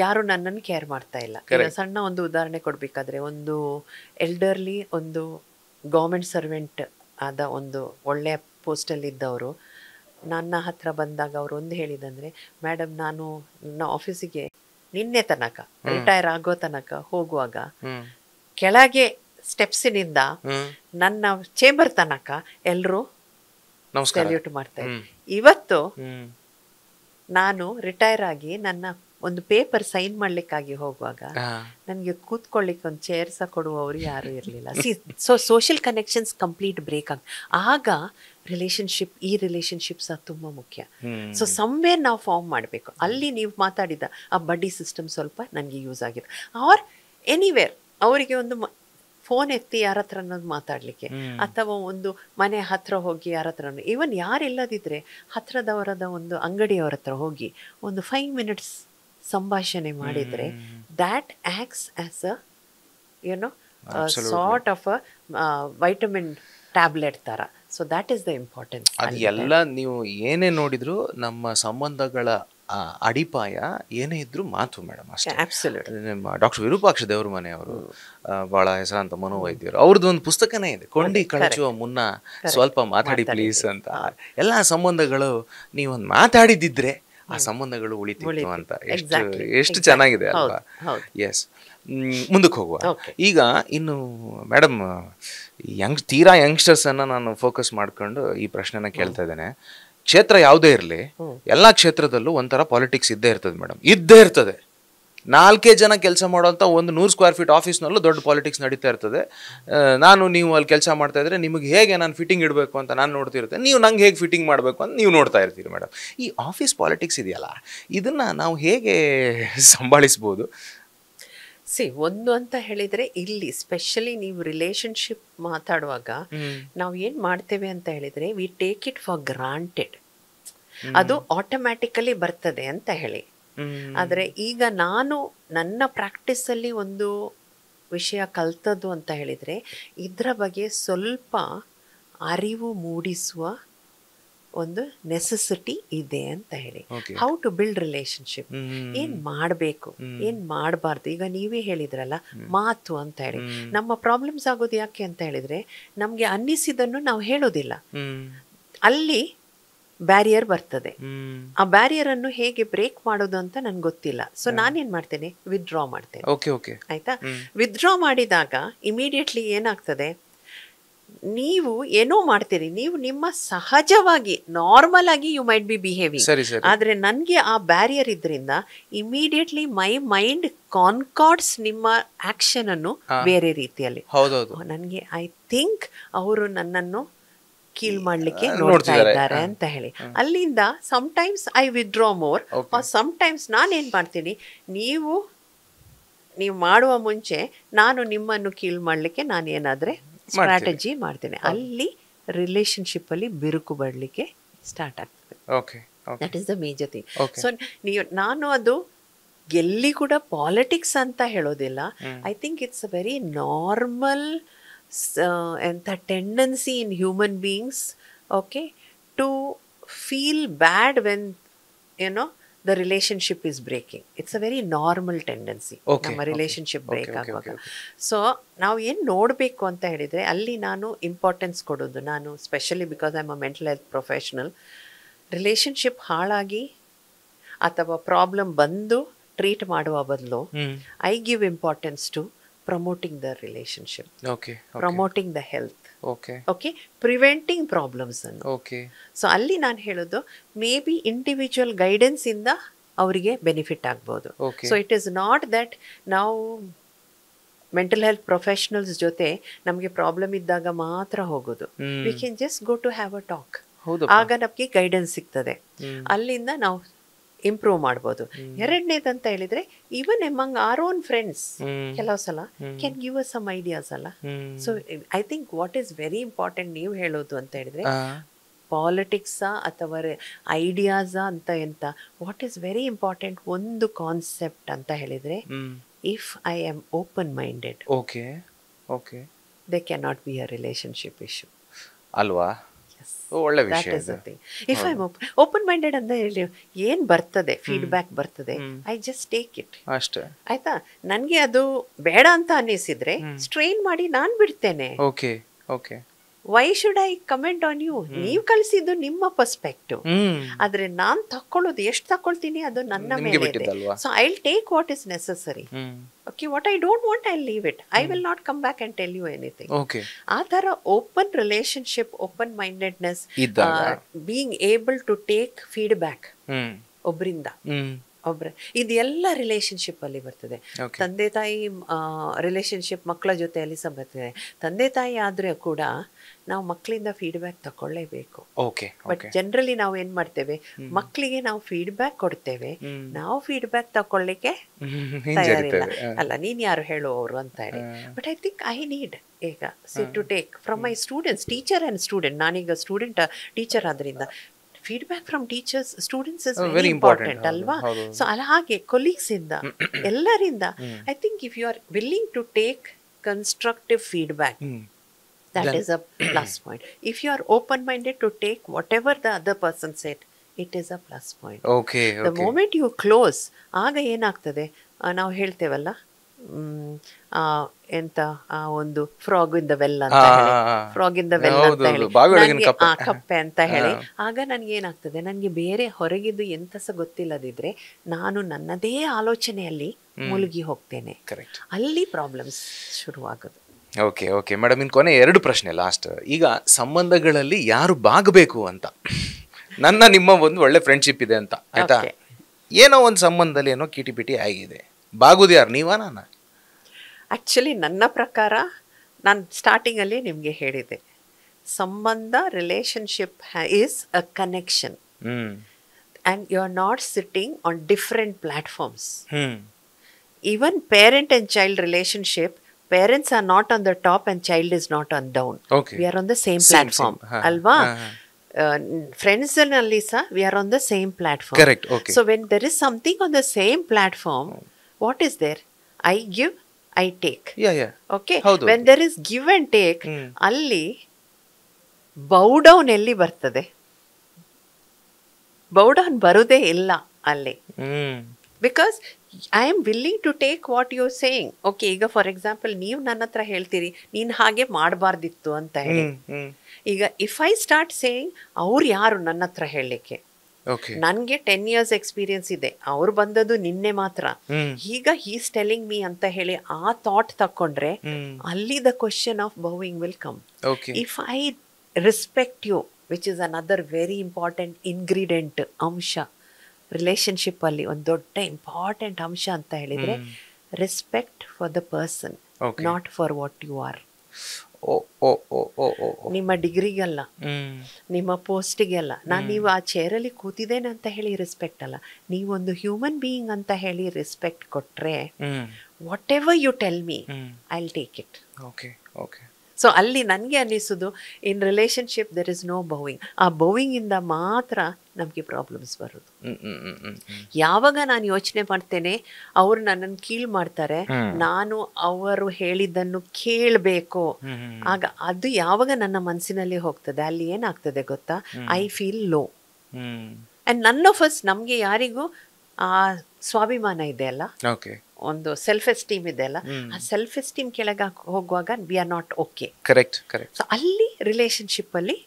ಯಾರು ನನ್ನನ್ನು ಕೇರ್ ಮಾಡ್ತಾ ಇಲ್ಲ. ಸಣ್ಣ ಒಂದು ಉದಾಹರಣೆ ಕೊಡ್ಬೇಕಾದ್ರೆ, ಒಂದು ಎಲ್ಡರ್ಲಿ ಒಂದು ಗೌರ್ಮೆಂಟ್ ಸರ್ವೆಂಟ್ ಆದ ಒಂದು ಒಳ್ಳೆಯ ಪೋಸ್ಟಲ್ಲಿ ಇದ್ದವರು ನನ್ನ ಹತ್ರ ಬಂದಾಗ ಅವರು ಒಂದು ಹೇಳಿದಂದರೆ, ಮೇಡಮ್ ನಾನು ನನ್ನ ಆಫೀಸಿಗೆ ನಿನ್ನೆ ತನಕ ರಿಟೈರ್ ಆಗೋ ತನಕ ಹೋಗುವಾಗ ಕೆಳಗೆ ಸ್ಟೆಪ್ಸಿನಿಂದ ನನ್ನ ಚೇಂಬರ್ ತನಕ ಎಲ್ಲರೂ ಸಲ್ಯೂಟ್ ಮಾಡ್ತಾ ಇದ್ರು. ಇವತ್ತು ನಾನು ರಿಟೈರ್ ಆಗಿ ನನ್ನ ಒಂದು ಪೇಪರ್ ಸೈನ್ ಮಾಡ್ಲಿಕ್ಕಾಗಿ ಹೋಗುವಾಗ ನನಗೆ ಕೂತ್ಕೊಳ್ಳಿಕ್ಕೆ ಒಂದು ಚೇರ್ ಸಹ ಕೊಡುವವರು ಯಾರು ಇರಲಿಲ್ಲ. So social connections complete break ಆಗ ರಿಲೇಶನ್ಶಿಪ್, ಈ ರಿಲೇಶನ್ಶಿಪ್ ಸಹ ತುಂಬ ಮುಖ್ಯ. ಸೊ ಸಮ್ವೇರ್ ನಾವು ಫಾರ್ಮ್ ಮಾಡಬೇಕು. ಅಲ್ಲಿ ನೀವು ಮಾತಾಡಿದ ಆ ಬಡ್ಡಿ ಸಿಸ್ಟಮ್ ಸ್ವಲ್ಪ ನನಗೆ ಯೂಸ್ ಆಗಿದೆ. ಆರ್ ಎನಿವೇರ್ ಅವರಿಗೆ ಒಂದು ಫೋನ್ ಎತ್ತಿ ಯಾರ ಹತ್ರ ಅನ್ನೋದು ಮಾತಾಡಲಿಕ್ಕೆ, ಅಥವಾ ಒಂದು ಮನೆ ಹತ್ರ ಹೋಗಿ ಯಾರ ಹತ್ರ, ಈವನ್ ಯಾರಿಲ್ಲದಿದ್ರೆ ಹತ್ರದವರದ ಒಂದು ಅಂಗಡಿಯವರ ಹತ್ರ ಹೋಗಿ ಒಂದು 5 minutes ಸಂಭಾಷಣೆ ಮಾಡಿದರೆ, that acts as a you know sort of a vitamin tablet ಥರ. So that is the importance. ಅದು ಎಲ್ಲ ನೀವು ಏನೇ ನೋಡಿದ್ರು ನಮ್ಮ ಸಂಬಂಧಗಳ ಅಡಿಪಾಯ ಏನೇ ಇದ್ರು ಮಾತು ಮೇಡಮ್ ಅಷ್ಟೇ. ನಿಮ್ಮ ಡಾಕ್ಟರ್ ವಿರೂಪಾಕ್ಷ ದೇವ್ರ ಮನೆಯವರು, ಬಹಳ ಹೆಸರಾಂತ ಮನೋವೈದ್ಯರು, ಅವ್ರದ್ದು ಒಂದು ಪುಸ್ತಕನೇ ಇದೆ, ಕೊಂಡಿ ಕಳಚುವ ಮುನ್ನ ಸ್ವಲ್ಪ ಮಾತಾಡಿ ಪ್ಲೀಸ್ ಅಂತ. ಎಲ್ಲ ಸಂಬಂಧಗಳು ನೀವೊಂದು ಮಾತಾಡಿದಿದ್ರೆ ಆ ಸಂಬಂಧಗಳು ಉಳಿತಿತ್ತು ಅಂತ. ಎಷ್ಟು ಚೆನ್ನಾಗಿದೆ ಅಲ್ವಾ? ಎಸ್, ಮುಂದಕ್ಕೆ ಹೋಗುವ. ಈಗ ಇನ್ನು ಮೇಡಮ್, ತೀರಾ ಯಂಗ್ಸ್ಟರ್ಸನ್ನು ನಾನು ಫೋಕಸ್ ಮಾಡ್ಕೊಂಡು ಈ ಪ್ರಶ್ನೆನ ಕೇಳ್ತಾ ಇದ್ದೇನೆ. ಕ್ಷೇತ್ರ ಯಾವುದೇ ಇರಲಿ, ಎಲ್ಲ ಕ್ಷೇತ್ರದಲ್ಲೂ ಒಂಥರ ಪಾಲಿಟಿಕ್ಸ್ ಇದ್ದೇ ಇರ್ತದೆ ಮೇಡಮ್, ಇದ್ದೇ ಇರ್ತದೆ. 4 ಜನ ಕೆಲಸ ಮಾಡೋಂಥ ಒಂದು 100 square feet ಆಫೀಸ್ನಲ್ಲೂ ದೊಡ್ಡ ಪಾಲಿಟಿಕ್ಸ್ ನಡೀತಾ ಇರ್ತದೆ. ನೀವು ಅಲ್ಲಿ ಕೆಲಸ ಮಾಡ್ತಾ ಇದ್ರೆ ನಿಮಗೆ ಹೇಗೆ ನಾನು ಫಿಟ್ಟಿಂಗ್ ಇಡಬೇಕು ಅಂತ ನಾನು ನೋಡ್ತಿರುತ್ತೆ, ನೀವು ನಂಗೆ ಹೇಗೆ ಫಿಟ್ಟಿಂಗ್ ಮಾಡಬೇಕು ಅಂತ ನೀವು ನೋಡ್ತಾ ಇರ್ತೀರಿ ಮೇಡಮ್. ಈ ಆಫೀಸ್ ಪಾಲಿಟಿಕ್ಸ್ ಇದೆಯಲ್ಲ, ಇದನ್ನು ನಾವು ಹೇಗೆ ಸಂಭಾಳಿಸ್ಬೋದು? ಒಂದು ಅಂತ ಹೇಳಿದರೆ, ಇಲ್ಲಿ ಸ್ಪೆಷಲಿ ನೀವು ರಿಲೇಶನ್ಶಿಪ್ ಮಾತಾಡುವಾಗ ನಾವು ಏನು ಮಾಡ್ತೇವೆ ಅಂತ ಹೇಳಿದರೆ, we take it for granted. ಅದು ಆಟೋಮ್ಯಾಟಿಕಲಿ ಬರ್ತದೆ ಅಂತ ಹೇಳಿ. ಆದರೆ ಈಗ ನಾನು ನನ್ನ ಪ್ರಾಕ್ಟೀಸಲ್ಲಿ ಒಂದು ವಿಷಯ ಕಲ್ತದ್ದು ಅಂತ ಹೇಳಿದರೆ, ಇದರ ಬಗ್ಗೆ ಸ್ವಲ್ಪ ಅರಿವು ಮೂಡಿಸುವ ಒಂದು ನೆಸೆಸಿಟಿ ಇದೆ ಅಂತ ಹೇಳಿ. ಹೌ ಟು ಬಿಲ್ಡ್ ರಿಲೇಶನ್ಶಿಪ್, ಏನ್ ಮಾಡಬೇಕು, ಏನ್ ಮಾಡಬಾರ್ದು. ಈಗ ನೀವೇ ಹೇಳಿದ್ರಲ್ಲ ಮಾತು ಅಂತ ಹೇಳಿ. ನಮ್ಮ ಪ್ರಾಬ್ಲಮ್ಸ್ ಆಗೋದು ಯಾಕೆ ಅಂತ ಹೇಳಿದ್ರೆ, ನಮ್ಗೆ ಅನ್ನಿಸಿದನ್ನು ನಾವು ಹೇಳೋದಿಲ್ಲ, ಅಲ್ಲಿ ಬ್ಯಾರಿಯರ್ ಬರ್ತದೆ. ಆ ಬ್ಯಾರಿಯರ್ ಅನ್ನು ಹೇಗೆ ಬ್ರೇಕ್ ಮಾಡೋದು ಅಂತ ನನ್ಗೆ ಗೊತ್ತಿಲ್ಲ. ಸೊ ನಾನೇನ್ ಮಾಡ್ತೇನೆ, ವಿತ್ಡ್ರಾ ಮಾಡ್ತೇನೆ. ಆಯ್ತಾ? ವಿತ್ಡ್ರಾ ಮಾಡಿದಾಗ ಇಮಿಡಿಯೇಟ್ಲಿ ಏನಾಗ್ತದೆ, ನೀವು ಏನೋ ಮಾಡ್ತೀರಿ, ನೀವು ನಿಮ್ಮ ಸಹಜವಾಗಿ ನಾರ್ಮಲ್ ಆಗಿ ಯು ಮೈಟ್ ಬಿ ಬಿಹೇವಿಂಗ್, ಆದ್ರೆ ನನ್ಗೆ ಆ ಬ್ಯಾರಿಯರ್ ಇದ್ರಿಂದ ಇಮಿಡಿಯೇಟ್ಲಿ ಮೈ ಮೈಂಡ್ ಕಾನ್ಕಾರ್ಡ್ಸ್ ನಿಮ್ಮ ಆಕ್ಷನ್ ಅನ್ನು ಬೇರೆ ರೀತಿಯಲ್ಲಿ. ನನ್ಗೆ ಐ ಥಿಂಕ್ ಅವರು ನನ್ನನ್ನು ಕೀಲ್ ಮಾಡ್ಲಿಕ್ಕೆ ನೋಡ್ತಾ ಇದ್ದಾರೆ ಅಂತ ಹೇಳಿ, ಅಲ್ಲಿಂದ sometimes I withdraw more, sometimes ನಾನೇನ್ ಮಾಡ್ತೀನಿ, ನೀವು ಮಾಡುವ ಮುಂಚೆ ನಾನು ನಿಮ್ಮನ್ನು ಕೀಲ್ ಮಾಡ್ಲಿಕ್ಕೆ ನಾನು ಏನಾದ್ರೆ ಸ್ಟ್ರಾಟಜಿ ಮಾಡ್ತೇನೆ. ಅಲ್ಲಿ ರಿಲೇಶನ್ಶಿಪ್ ಅಲ್ಲಿ ಬಿರುಕು ಬರಲಿಕ್ಕೆ ಸ್ಟಾರ್ಟ್ ಆಗ್ತದೆ. That is the major thing. So ನಾನು ಅದು ಎಲ್ಲಿ ಕೂಡ ಪಾಲಿಟಿಕ್ಸ್ ಅಂತ ಹೇಳೋದಿಲ್ಲ. I think it's a very normal ಎಂಥ tendency in human beings, okay, to feel bad when you know the relationship is breaking. It's a very normal tendency. ನಮ್ಮ relationship break ಆಗುವಾಗ. So ನಾವು ಏನು ನೋಡಬೇಕು ಅಂತ ಹೇಳಿದರೆ, ಅಲ್ಲಿ ನಾನು ಇಂಪಾರ್ಟೆನ್ಸ್ ಕೊಡೋದು, ನಾನು specially because I am a mental health professional, relationship ಹಾಳಾಗಿ ಅಥವಾ ಪ್ರಾಬ್ಲಮ್ ಬಂದು ಟ್ರೀಟ್ ಮಾಡುವ ಬದಲು I give importance to promoting the relationship, promoting the health, okay, preventing problems ಅನ್ನು. ಸೊ ಅಲ್ಲಿ ನಾನು ಹೇಳೋದು, ಮೇ ಬಿ ಇಂಡಿವಿಜುವಲ್ ಗೈಡೆನ್ಸ್ ಇಂದ ಅವರಿಗೆ ಬೆನಿಫಿಟ್ ಆಗ್ಬೋದು. So it is not that ನಾವು ಮೆಂಟಲ್ ಹೆಲ್ತ್ ಪ್ರೊಫೆಷನಲ್ಸ್ ಜೊತೆ ನಮಗೆ ಪ್ರಾಬ್ಲಮ್ ಇದ್ದಾಗ ಮಾತ್ರ ಹೋಗೋದು. We can just go to have a talk, ಆಗ ನಮಗೆ ಗೈಡೆನ್ಸ್ ಸಿಗ್ತದೆ, ಅಲ್ಲಿಂದ ನಾವು ಇಂಪ್ರೂವ್ ಮಾಡ್ಬೋದು. ಎರಡನೇದಂತ ಹೇಳಿದ್ರೆ, even among our own friends ಕೆಲವು ಸಲ can give us some ideas ಅಲ್ಲ. So I think what is very important ನೀವು ಹೇಳೋದು ಅಂತ ಹೇಳಿದ್ರೆ, ಪಾಲಿಟಿಕ್ಸಾ ಅಥವಾ ಐಡಿಯಾಸಾ ಅಂತ ಎಂತ, ವಾಟ್ ಈಸ್ ವೆರಿ ಇಂಪಾರ್ಟೆಂಟ್ ಒಂದು ಕಾನ್ಸೆಪ್ಟ್ ಅಂತ ಹೇಳಿದ್ರೆ, if I am open minded, they can not be a relationship issue ಅಲ್ವಾ? ಒಳ್ಳೆ ವಿಷಯ. ಇಫ್ ಐ ಓಪನ್ ಮೈಂಡೆಡ್ ಅಂತ ಹೇಳಿ ಏನ್ ಬರ್ತದೆ, ಫೀಡ್ಬ್ಯಾಕ್ ಬರ್ತದೆ, ಐ ಜಸ್ಟ್ ಟೇಕ್ ಇಟ್ ಅಷ್ಟೇ. ಆಯ್ತಾ? ನನ್ಗೆ ಅದು ಬೇಡ ಅಂತ ಅನ್ನಿಸಿದ್ರೆ ಸ್ಟ್ರೈನ್ ಮಾಡಿ ನಾನ್ ಬಿಡ್ತೇನೆ. Why should I comment on you? ನೀವು ಕಳಿಸಿದ್ದು ನಿಮ್ಮ ಪರ್ಸ್ಪೆಕ್ಟಿವ್, ಆದ್ರೆ ನಾನ್ ತಕೊಳ್ಳೋದು ಎಷ್ಟು ತಕೊಳ್ತೀನಿ ಅದು ನನ್ನ ಮೇಲೆ ಇದೆ. So I will take what is necessary. Okay, what I don't want I leave it. I will not come back and tell you anything. ಆ ತರ open relationship, open mindedness, being able to take feedback ಒಬ್ರಿಂದ ಇದೆಲ್ಲ relationship ಅಲ್ಲಿ ಬರ್ತದೆ. ತಂದೆ ತಾಯಿ relationship ಮಕ್ಕಳ ಜೊತೆಯಲ್ಲಿ ಸಹ ಬರ್ತದೆ. ತಂದೆ ತಾಯಿ ಆದ್ರೆ ಕೂಡ ನಾವು ಮಕ್ಕಳಿಂದ ಫೀಡ್ಬ್ಯಾಕ್ ತಕೊಳ್ಳೇಬೇಕು. ಬಟ್ ಜನರಲಿ ನಾವು ಏನ್ ಮಾಡ್ತೇವೆ, ಮಕ್ಕಳಿಗೆ ನಾವು ಫೀಡ್ಬ್ಯಾಕ್ ಕೊಡ್ತೇವೆ, ನಾವು ಫೀಡ್ಬ್ಯಾಕ್ ತಕೊಳ್ಳಿಕ್ಕೆ ತಯಾರಿಲ್ಲ. ಅಲ್ಲ, ನೀನ್ ಯಾರು ಹೇಳುವವರು ಅಂತ ಹೇಳಿ. But I think I need ಈಗ to take from my students, teacher and student. ನಾನೀಗ ಸ್ಟೂಡೆಂಟ್ ಟೀಚರ್ ಆದ್ರಿಂದ feedback from teachers students is very important ಅಲ್ವಾ? ಸೊ ಅಲ್ಲ, ಹಾಗೆ ಕೊಲೀಗ್ಸ್ ಇಂದ ಎಲ್ಲರಿಂದ I think if you are willing to take constructive feedback, that is a plus point. If you are open minded to take whatever the other person said, it is a plus point. The moment you close, ಆಗ ಏನಾಗ್ತದೆ, ನಾವು ಹೇಳ್ತೇವಲ್ಲ, ಎಂತ ಒಂದು frog in the well ಅಂತ ಹೇಳಿ, frog in the well ಅಂತ ಹೇಳಿ, ಕಪ್ಪೆ ಅಂತ ಹೇಳಿ, ಆಗ ನನ್ಗೆ ಏನಾಗ್ತದೆ, ನನ್ಗೆ ಬೇರೆ ಹೊರಗಿದ್ದು ಎಂತ ಸಹ ಗೊತ್ತಿಲ್ಲದಿದ್ರೆ ನಾನು ನನ್ನದೇ ಆಲೋಚನೆಯಲ್ಲಿ ಮುಳುಗಿ ಹೋಗ್ತೇನೆ. ಅಲ್ಲಿ ಪ್ರಾಬ್ಲಮ್ಸ್ ಶುರುವಾಗೋದು. ಓಕೆ ಮೇಡಮ್, ಇನ್ ಕೊನೆ 2 ಪ್ರಶ್ನೆ ಲಾಸ್ಟ್. ಈಗ ಸಂಬಂಧಗಳಲ್ಲಿ ಯಾರು ಬಾಗಬೇಕು ಅಂತ, ನನ್ನ ನಿಮ್ಮ ಒಂದು ಒಳ್ಳೆ ಫ್ರೆಂಡ್ಶಿಪ್ ಇದೆ ಅಂತ ಆಯ್ತಾ, ಏನೋ ಒಂದು ಸಂಬಂಧದಲ್ಲಿ ಏನೋ ಕಿಟಿಪಿಟಿ ಆಗಿದೆ, ಬಾಗುದು ಯಾರು, ನೀವಾ ನಾನಾ? ಆಕ್ಚುಲಿ ನನ್ನ ಪ್ರಕಾರ ನಾನು ಸ್ಟಾರ್ಟಿಂಗಲ್ಲಿ ನಿಮಗೆ ಹೇಳಿದೆ, ಸಂಬಂಧ relationship is a connection and you are not sitting on different platforms. Even parent and child relationship, parents are not on the top and child is not on down. We are on the same platform, alva. Friends ನಲ್ಲಿ ಸಹ we are on the same platform. Correct. Okay. So when there is something on the same platform, what is there? I give, I take. Okay, when there is give and take, ಅಲ್ಲಿ bow down ಎಲ್ಲಿ ಬರ್ತದೆ? Bow down ಬರುದೇ ಇಲ್ಲ ಅಲ್ಲಿ. Because I am willing to take what you saying. Okay, ಈಗ for example ನೀವು ನನ್ನ ಹತ್ರ ಹೇಳ್ತೀರಿ ನೀನು ಹಾಗೆ ಮಾಡಬಾರ್ದಿತ್ತು ಅಂತ ಹೇಳಿ. ಈಗ ಇಫ್ ಐ ಸ್ಟಾರ್ಟ್ ಸೇಯಿಂಗ್, ಅವ್ರು ಯಾರು ನನ್ನ ಹತ್ರ ಹೇಳಲಿಕ್ಕೆ? ನನ್ಗೆ 10 years ಎಕ್ಸ್ಪೀರಿಯನ್ಸ್ ಇದೆ, ಅವ್ರು ಬಂದದ್ದು ನಿನ್ನೆ ಮಾತ್ರ, ಈಗ ಹೀಸ್ ಟೆಲಿಂಗ್ ಮೀ ಅಂತ ಹೇಳಿ ಆ ಥಾಟ್ ತಕೊಂಡ್ರೆ ಅಲ್ಲಿ the question of bowing will come. If I respect you, which is another very important ingredient, ಅಂಶ ರಿಲೇಶನ್ಶಿಪ್ ಅಲ್ಲಿ ಒಂದು ದೊಡ್ಡ ಇಂಪಾರ್ಟೆಂಟ್ ಅಂಶ ಅಂತ ಹೇಳಿದ್ರೆ respect for the person, not for what you are. ನಿಮ್ಮ ಡಿಗ್ರಿಗಲ್ಲ, ನಿಮ್ಮ ಪೋಸ್ಟಿಗೆಲ್ಲ, ನೀವು ಆ ಚೇರಲ್ಲಿ ಕೂತಿದ್ದೇನೆ ಅಂತ ಹೇಳಿ ರೆಸ್ಪೆಕ್ಟ್ ಅಲ್ಲ, ನೀವೊಂದು ಹ್ಯೂಮನ್ ಬೀಯಿಂಗ್ ಅಂತ ಹೇಳಿ ರೆಸ್ಪೆಕ್ಟ್ ಕೊಟ್ರೆ whatever you tell me I will take it. So ಅಲ್ಲಿ ನನಗೆ ಅನ್ನಿಸೋದು in relationship there is no bowing. ಆ ಬೌವಿಂಗ್ ಇಂದ ಮಾತ್ರ ನಮಗೆ ಪ್ರಾಬ್ಲಮ್ಸ್ ಬರೋದು. ಯಾವಾಗ ನಾನು ಯೋಚನೆ ಮಾಡ್ತೇನೆ ಅವ್ರು ನನ್ನನ್ನು ಕೀಳು ಮಾಡ್ತಾರೆ, ನಾನು ಅವರು ಹೇಳಿದ್ದನ್ನು ಕೇಳಬೇಕು, ಆಗ ಅದು ಯಾವಾಗ ನನ್ನ ಮನಸ್ಸಿನಲ್ಲಿ ಹೋಗ್ತದೆ, ಅಲ್ಲಿ ಏನಾಗ್ತದೆ ಗೊತ್ತಾ? I feel low. And none of us, ನಮ್ಗೆ ಯಾರಿಗೂ ಆ ಸ್ವಾಭಿಮಾನ ಇದೆ ಅಲ್ಲ, ಒಂದು ಸೆಲ್ಫ್ ಎಸ್ಟೀಮ್ ಇದೆ ಅಲ್ಲ, ಆ ಸೆಲ್ಫ್ ಎಸ್ಟೀಮ್ ಕೆಳಗೆ ಹೋಗುವಾಗ we are not okay. Correct. So ಅಲ್ಲಿ ರಿಲೇಶನ್ಶಿಪ್ ಅಲ್ಲಿ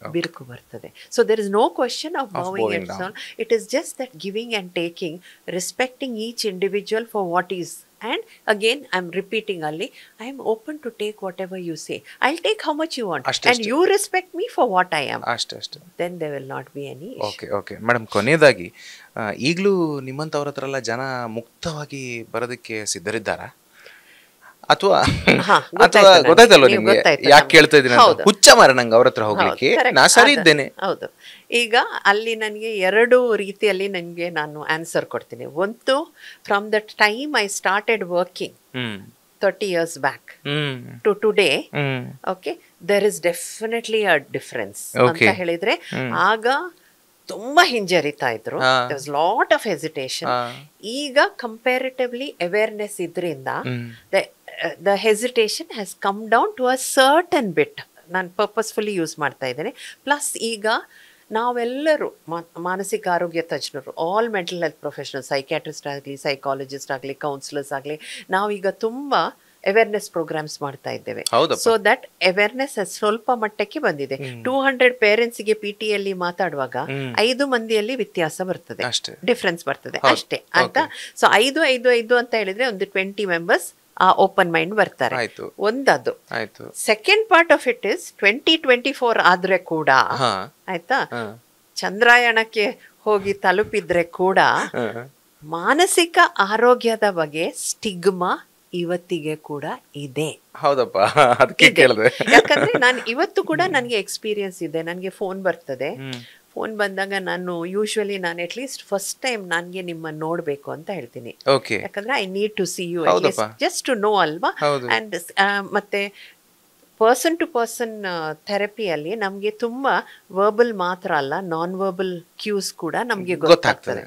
ಬಿರುಕು ಬರ್ತದೆ. So there is no question of bowing and all. It is just that giving and taking, respecting each individual for what is. And again, I'm repeating Ali, I am open to take whatever you say. I'll take how much you want. And you respect me for what I am. Then there will not be any issue. Okay. Madam, ಕೊನೆಯದಾಗಿ ಈಗಲೂ ನಿಮ್ಮಂಥವ್ರ ಹತ್ರ ಎಲ್ಲ ಜನ ಮುಕ್ತವಾಗಿ ಬರೋದಕ್ಕೆ ಸಿದ್ಧರಿದ್ದಾರಾ? ಅಥವಾ ಗೊತ್ತಾಯ್ತಲ್ವ ನಿಮ್ಗೆ ಯಾಕೆ ಕೇಳ್ತಾ ಇದ್ದೀನಿ? ಹುಚ್ಚ ಮಾರ ನಂಗೆ ಅವ್ರ ಹತ್ರ ಹೋಗ್ಲಿಕ್ಕೆ, ನಾ ಸರಿ ಇದ್ದೇನೆ. ಹೌದು. ಈಗ ಅಲ್ಲಿ ನನಗೆ 2 ರೀತಿಯಲ್ಲಿ ನನಗೆ ನಾನು ಆನ್ಸರ್ ಕೊಡ್ತೀನಿ. ಒಂದು, from the time I started working 30 years back to today, okay, there is definitely a difference ಅಂತ ಹೇಳಿದ್ರೆ, ಆಗ ತುಂಬಾ ಹಿಂಜರಿತಾ ಇದ್ರು, there was lot of hesitation. ಈಗ ಕಂಪ್ಯಾರಿಟಿವ್ಲಿ ಅವೇರ್ನೆಸ್ ಇದ್ರಿಂದ the hesitation has come down to a certain bit. ನಾನು purposefully use ಮಾಡ್ತಾ ಇದ್ದೇನೆ. ಪ್ಲಸ್ ಈಗ ನಾವೆಲ್ಲರೂ ಮಾನಸಿಕ ಆರೋಗ್ಯ ತಜ್ಞರು, all mental health professional, psychiatrist ಆಗಲಿ, ಸೈಕಾಲಜಿಸ್ಟ್ ಆಗಲಿ, ಕೌನ್ಸಿಲರ್ಸ್ ಆಗಲಿ, ನಾವೀಗ ತುಂಬ ಅವೇರ್ನೆಸ್ ಪ್ರೋಗ್ರಾಮ್ಸ್ ಮಾಡ್ತಾ ಇದ್ದೇವೆ. ಸೊ ದಟ್ ಅವೇರ್ನೆಸ್ ಸ್ವಲ್ಪ ಮಟ್ಟಕ್ಕೆ ಬಂದಿದೆ. 200 ಪೇರೆಂಟ್ಸ್ಗೆ PTಯಲ್ಲಿ ಮಾತಾಡುವಾಗ 5 ಮಂದಿಯಲ್ಲಿ ವ್ಯತ್ಯಾಸ ಬರ್ತದೆ, ಡಿಫ್ರೆನ್ಸ್ ಬರ್ತದೆ ಅಷ್ಟೇ ಅಂತ. ಸೊ 5 ಅಂತ ಹೇಳಿದ್ರೆ ಒಂದು 20 ಮೆಂಬರ್ಸ್ ಆ ಓಪನ್ ಮೈಂಡ್ ಬರ್ತಾರೆ. ಒಂದದು. Second part of it is 2024 ಆದ್ರೆ ಕೂಡ, ಆಯ್ತಾ, ಚಂದ್ರಾಯಣಕ್ಕೆ ಹೋಗಿ ತಲುಪಿದ್ರೆ ಕೂಡ ಮಾನಸಿಕ ಆರೋಗ್ಯದ ಬಗ್ಗೆ ಸ್ಟಿಗ್ಮಾ ಇವತ್ತಿಗೆ ಕೂಡ ಇದೆ. ಹೌದಪ್ಪ, ಅದಕ್ಕೆ ಕೇಳಿದೆ. ಯಾಕಂದ್ರೆ ನಾನು ಇವತ್ತು ಕೂಡ ನನಗೆ ಎಕ್ಸ್ಪೀರಿಯನ್ಸ್ ಇದೆ. ನನಗೆ ಫೋನ್ ಬರ್ತದೆ. ಫೋನ್ ಬಂದಾಗ ನಾನು ಯೂಶುವಲಿ ನಾನು ಅಟ್ಲೀಸ್ಟ್ ಫಸ್ಟ್ ಟೈಮ್ ನನಗೆ ನಿಮ್ಮನ್ನು ನೋಡಬೇಕು ಅಂತ ಹೇಳ್ತೀನಿ. ಯಾಕಂದ್ರೆ I need to see you just to know ಅಲ್ವಾ. ಅಂಡ್ ಮತ್ತೆ ಪರ್ಸನ್ ಟು ಪರ್ಸನ್ ಥೆರಪಿಯಲ್ಲಿ ನಮಗೆ ತುಂಬಾ ವರ್ಬಲ್ ಮಾತ್ರ ಅಲ್ಲ, ನಾನ್ ವರ್ಬಲ್ ಕ್ಯೂಸ್ ಕೂಡ ನಮಗೆ ಗೊತ್ತಾಗ್ತದೆ.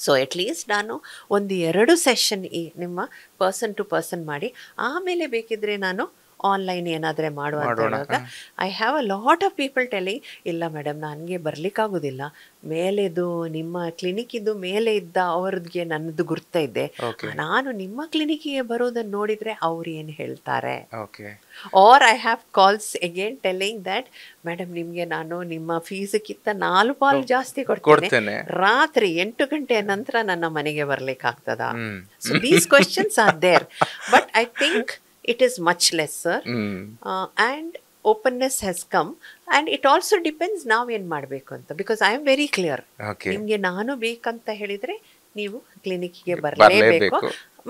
ಸೊ ಅಟ್ಲೀಸ್ಟ್ ನಾನು 1-2 ಸೆಷನ್ ನಿಮ್ಮ ಪರ್ಸನ್ ಟು ಪರ್ಸನ್ ಮಾಡಿ ಆಮೇಲೆ ಬೇಕಿದ್ರೆ ನಾನು ಆನ್ಲೈನ್ ಏನಾದರೆ ಮಾಡುವಾಗ I have a lot of people telling, ಇಲ್ಲ ಮೇಡಮ್ ನನಗೆ ಬರಲಿಕ್ಕಾಗೋದಿಲ್ಲ, ಮೇಲೆದು ನಿಮ್ಮ ಕ್ಲಿನಿಕ್ಕಿದ್ದು ಮೇಲೆ ಇದ್ದ ಅವ್ರದ್ಗೆ ನನ್ನದು ಗುರ್ತ ಇದೆ, ನಾನು ನಿಮ್ಮ ಕ್ಲಿನಿಕ್ಕಿಗೆ ಬರೋದನ್ನು ನೋಡಿದರೆ ಅವ್ರು ಏನು ಹೇಳ್ತಾರೆ. Or I have calls again telling that madam ನಿಮಗೆ ನಾನು ನಿಮ್ಮ ಫೀಸ್ಗಿಂತ 4 ಪಾಲು ಜಾಸ್ತಿ ಕೊಡ್ತೇನೆ, ರಾತ್ರಿ 8 ಗಂಟೆಯ ನಂತರ ನನ್ನ ಮನೆಗೆ ಬರ್ಲಿಕ್ಕಾಗ್ತದಾ? So these questions are there, but I think it is much lesser, and openness has come, and it also depends ನಾವು ಏನು ಮಾಡಬೇಕು ಅಂತ. Because I am very clear, ನಿಮಗೆ ನಾನು ಬೇಕಂತ ಹೇಳಿದರೆ ನೀವು ಕ್ಲಿನಿಕ್ಗೆ ಬರಲೇಬೇಕು,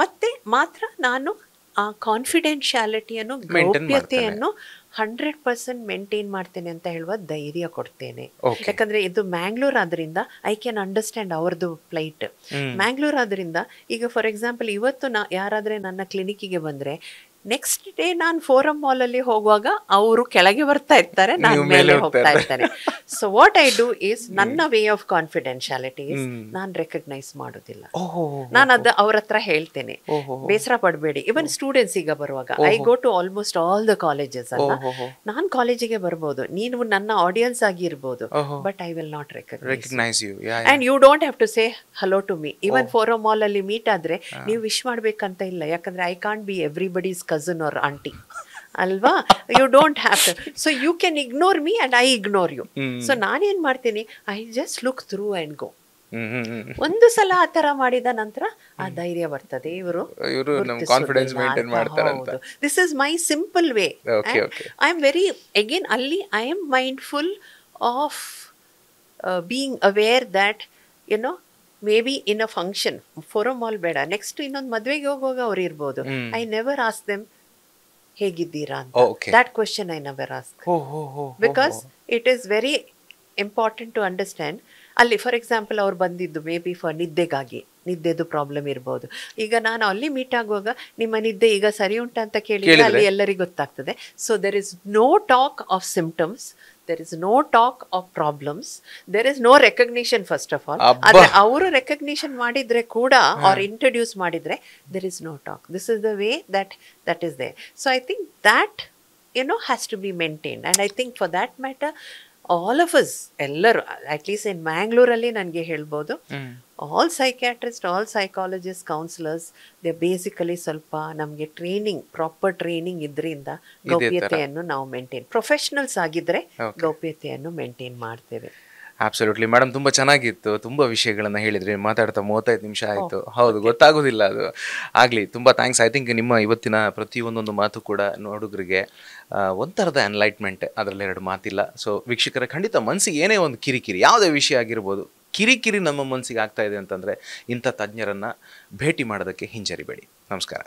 ಮತ್ತೆ ಮಾತ್ರ ನಾನು ಆ ಕಾನ್ಫಿಡೆನ್ಶಿಯಾಲಿಟಿಯನ್ನು, ಗೌಪ್ಯತೆಯನ್ನು 100% ಮೇಂಟೈನ್ ಮಾಡ್ತೇನೆ ಅಂತ ಹೇಳುವ ಧೈರ್ಯ ಕೊಡ್ತೇನೆ. ಯಾಕಂದ್ರೆ ಇದು ಮ್ಯಾಂಗ್ಳೂರ್ ಆದ್ರಿಂದ ಐ ಕ್ಯಾನ್ ಅಂಡರ್ಸ್ಟ್ಯಾಂಡ್ ಅವ್ರದ್ದು ಫ್ಲೈಟ್. ಮ್ಯಾಂಗ್ಳೂರ್ ಆದ್ರಿಂದ ಈಗ ಫಾರ್ ಎಕ್ಸಾಂಪಲ್ ಇವತ್ತು ಯಾರಾದ್ರೆ ನನ್ನ ಕ್ಲಿನಿಕ್ಕಿಗೆ ಬಂದ್ರೆ ನೆಕ್ಸ್ಟ್ ಡೇ ನಾನು ಫೋರಮ್ ಮಾಲ್ ಅಲ್ಲಿ ಹೋಗುವಾಗ ಅವರು ಕೆಳಗೆ ಬರ್ತಾ ಇರ್ತಾರೆ, ನಾನು ಮೇಲೆ ಹೋಗ್ತಾ ಇರ್ತೇನೆ. So what I do is ನನ್ನ ವೇ ಆಫ್ ಕಾನ್ಫಿಡೆನ್ಶಿಯಾಲಿಟಿ ಇಸ್ ನಾನು ರೆಕಗ್ನೈಸ್ ಮಾಡೋದಿಲ್ಲ. ನಾನು ಅದು ಅವ್ರ ಹತ್ರ ಹೇಳ್ತೇನೆ, ಬೇಸರ ಪಡಬೇಡಿ. ಇವನ್ ಸ್ಟೂಡೆಂಟ್ಸ್ ಈಗ ಬರುವಾಗ I go to almost all the colleges ಅಲ್ಲ, ನಾನು ಕಾಲೇಜಿಗೆ ಬರ್ಬೋದು, ನೀನು ನನ್ನ ಆಡಿಯನ್ಸ್ ಆಗಿ ಇರ್ಬೋದು, but I will not recognise you and you don't have to say hello to me. Even forum mall ಅಲ್ಲಿ ಮೀಟ್ ಆದ್ರೆ ನೀವು ವಿಶ್ ಮಾಡ್ಬೇಕಂತ ಇಲ್ಲ, ಯಾಕಂದ್ರೆ I can't be everybody's cousin or aunty ಅಲ್ವಾ. You don't have to, so you can ignore me and I ignore you. So ನಾನೇನ್ ಮಾಡ್ತೀನಿ, I just look through and go. ಒಂದು ಸಲ ಆ ತರ ಮಾಡಿದ ನಂತರ ಆ ಧೈರ್ಯ ಬರ್ತದೆ, ಇವರು ಕಾನ್ಫಿಡೆನ್ಸ್ ಮೇಂಟೈನ್ ಮಾಡ್ತಾರೆ ಅಂತ. This is my simple way. I am very again ಅಲ್ಲಿ I am mindful of being aware that you know maybe in a function, forum mall ಬೇಡ, ನೆಕ್ಸ್ಟ್ ಇನ್ನೊಂದು ಮದ್ವೆಗೆ ಹೋಗುವಾಗ ಅವ್ರು ಇರ್ಬೋದು, ಐ ನೆವರ್ ಆಸ್ಕ್ ದೆಮ್ ಹೇಗಿದ್ದೀರಾ ಅಂತ. That question I never ask, because it is very important to understand. ಅಲ್ಲಿ for example ಅವ್ರು ಬಂದಿದ್ದು ಮೇ ಬಿ ಫಾರ್ ನಿದ್ದೆಗಾಗಿ, ನಿದ್ದೆದು ಪ್ರಾಬ್ಲಮ್ ಇರ್ಬೋದು. ಈಗ ನಾನು ಅಲ್ಲಿ ಮೀಟ್ ಆಗುವಾಗ ನಿಮ್ಮ ನಿದ್ದೆ ಈಗ ಸರಿ ಉಂಟಾ ಅಂತ ಕೇಳಿದ್ರೆ ಅಲ್ಲಿ ಎಲ್ಲರಿಗೂ ಗೊತ್ತಾಗ್ತದೆ. So there is no talk of symptoms, there is no talk of problems, there is no recognition first of all. ಆದರೆ ಅವರು ರೆಕಗ್ನಿಷನ್ ಮಾಡಿದ್ರೆ ಕೂಡ or introduce ಮಾಡಿದ್ರೆ there is no talk. This is the way that is there. So I think that has to be maintained, and I think for that matter all of us, ಎಲ್ಲರೂ at least in ಮ್ಯಾಂಗ್ಳೂರಲ್ಲಿ ನನಗೆ ಹೇಳ್ಬೋದು, all psychiatrist, all psychologist, councillors, they basically ಸ್ವಲ್ಪ ನಮಗೆ training, proper training ಇದರಿಂದ ಗೌಪ್ಯತೆಯನ್ನು ನಾವು maintain, professionals ಆಗಿದ್ರೆ ಗೌಪ್ಯತೆಯನ್ನು ಮೇಂಟೈನ್ ಮಾಡ್ತೇವೆ. ಅಬ್ಸಲ್ಯೂಟ್ಲಿ ಮೇಡಮ್, ತುಂಬ ಚೆನ್ನಾಗಿತ್ತು, ತುಂಬ ವಿಷಯಗಳನ್ನು ಹೇಳಿದ್ರಿ. ಮಾತಾಡ್ತಾ 35 ನಿಮಿಷ ಆಯಿತು. ಹೌದು, ಗೊತ್ತಾಗೋದಿಲ್ಲ ಅದು. ಆಗಲಿ, ತುಂಬ ಥ್ಯಾಂಕ್ಸ್. ಐ ಥಿಂಕ್ ನಿಮ್ಮ ಇವತ್ತಿನ ಪ್ರತಿಯೊಂದೊಂದು ಮಾತು ಕೂಡ ನೋಡುಗರಿಗೆ ಒಂಥರದ ಎನ್ಲೈಟ್ಮೆಂಟ್, ಅದರಲ್ಲಿ ಎರಡು ಮಾತಿಲ್ಲ. ಸೊ ವೀಕ್ಷಕರ, ಖಂಡಿತ ಮನಸ್ಸಿಗೆ ಏನೇ ಒಂದು ಕಿರಿಕಿರಿ, ಯಾವುದೇ ವಿಷಯ ಆಗಿರ್ಬೋದು, ಕಿರಿಕಿರಿ ನಮ್ಮ ಮನಸ್ಸಿಗೆ ಆಗ್ತಾ ಇದೆ ಅಂತಂದರೆ ಇಂಥ ತಜ್ಞರನ್ನು ಭೇಟಿ ಮಾಡೋದಕ್ಕೆ ಹಿಂಜರಿಬೇಡಿ. ನಮಸ್ಕಾರ.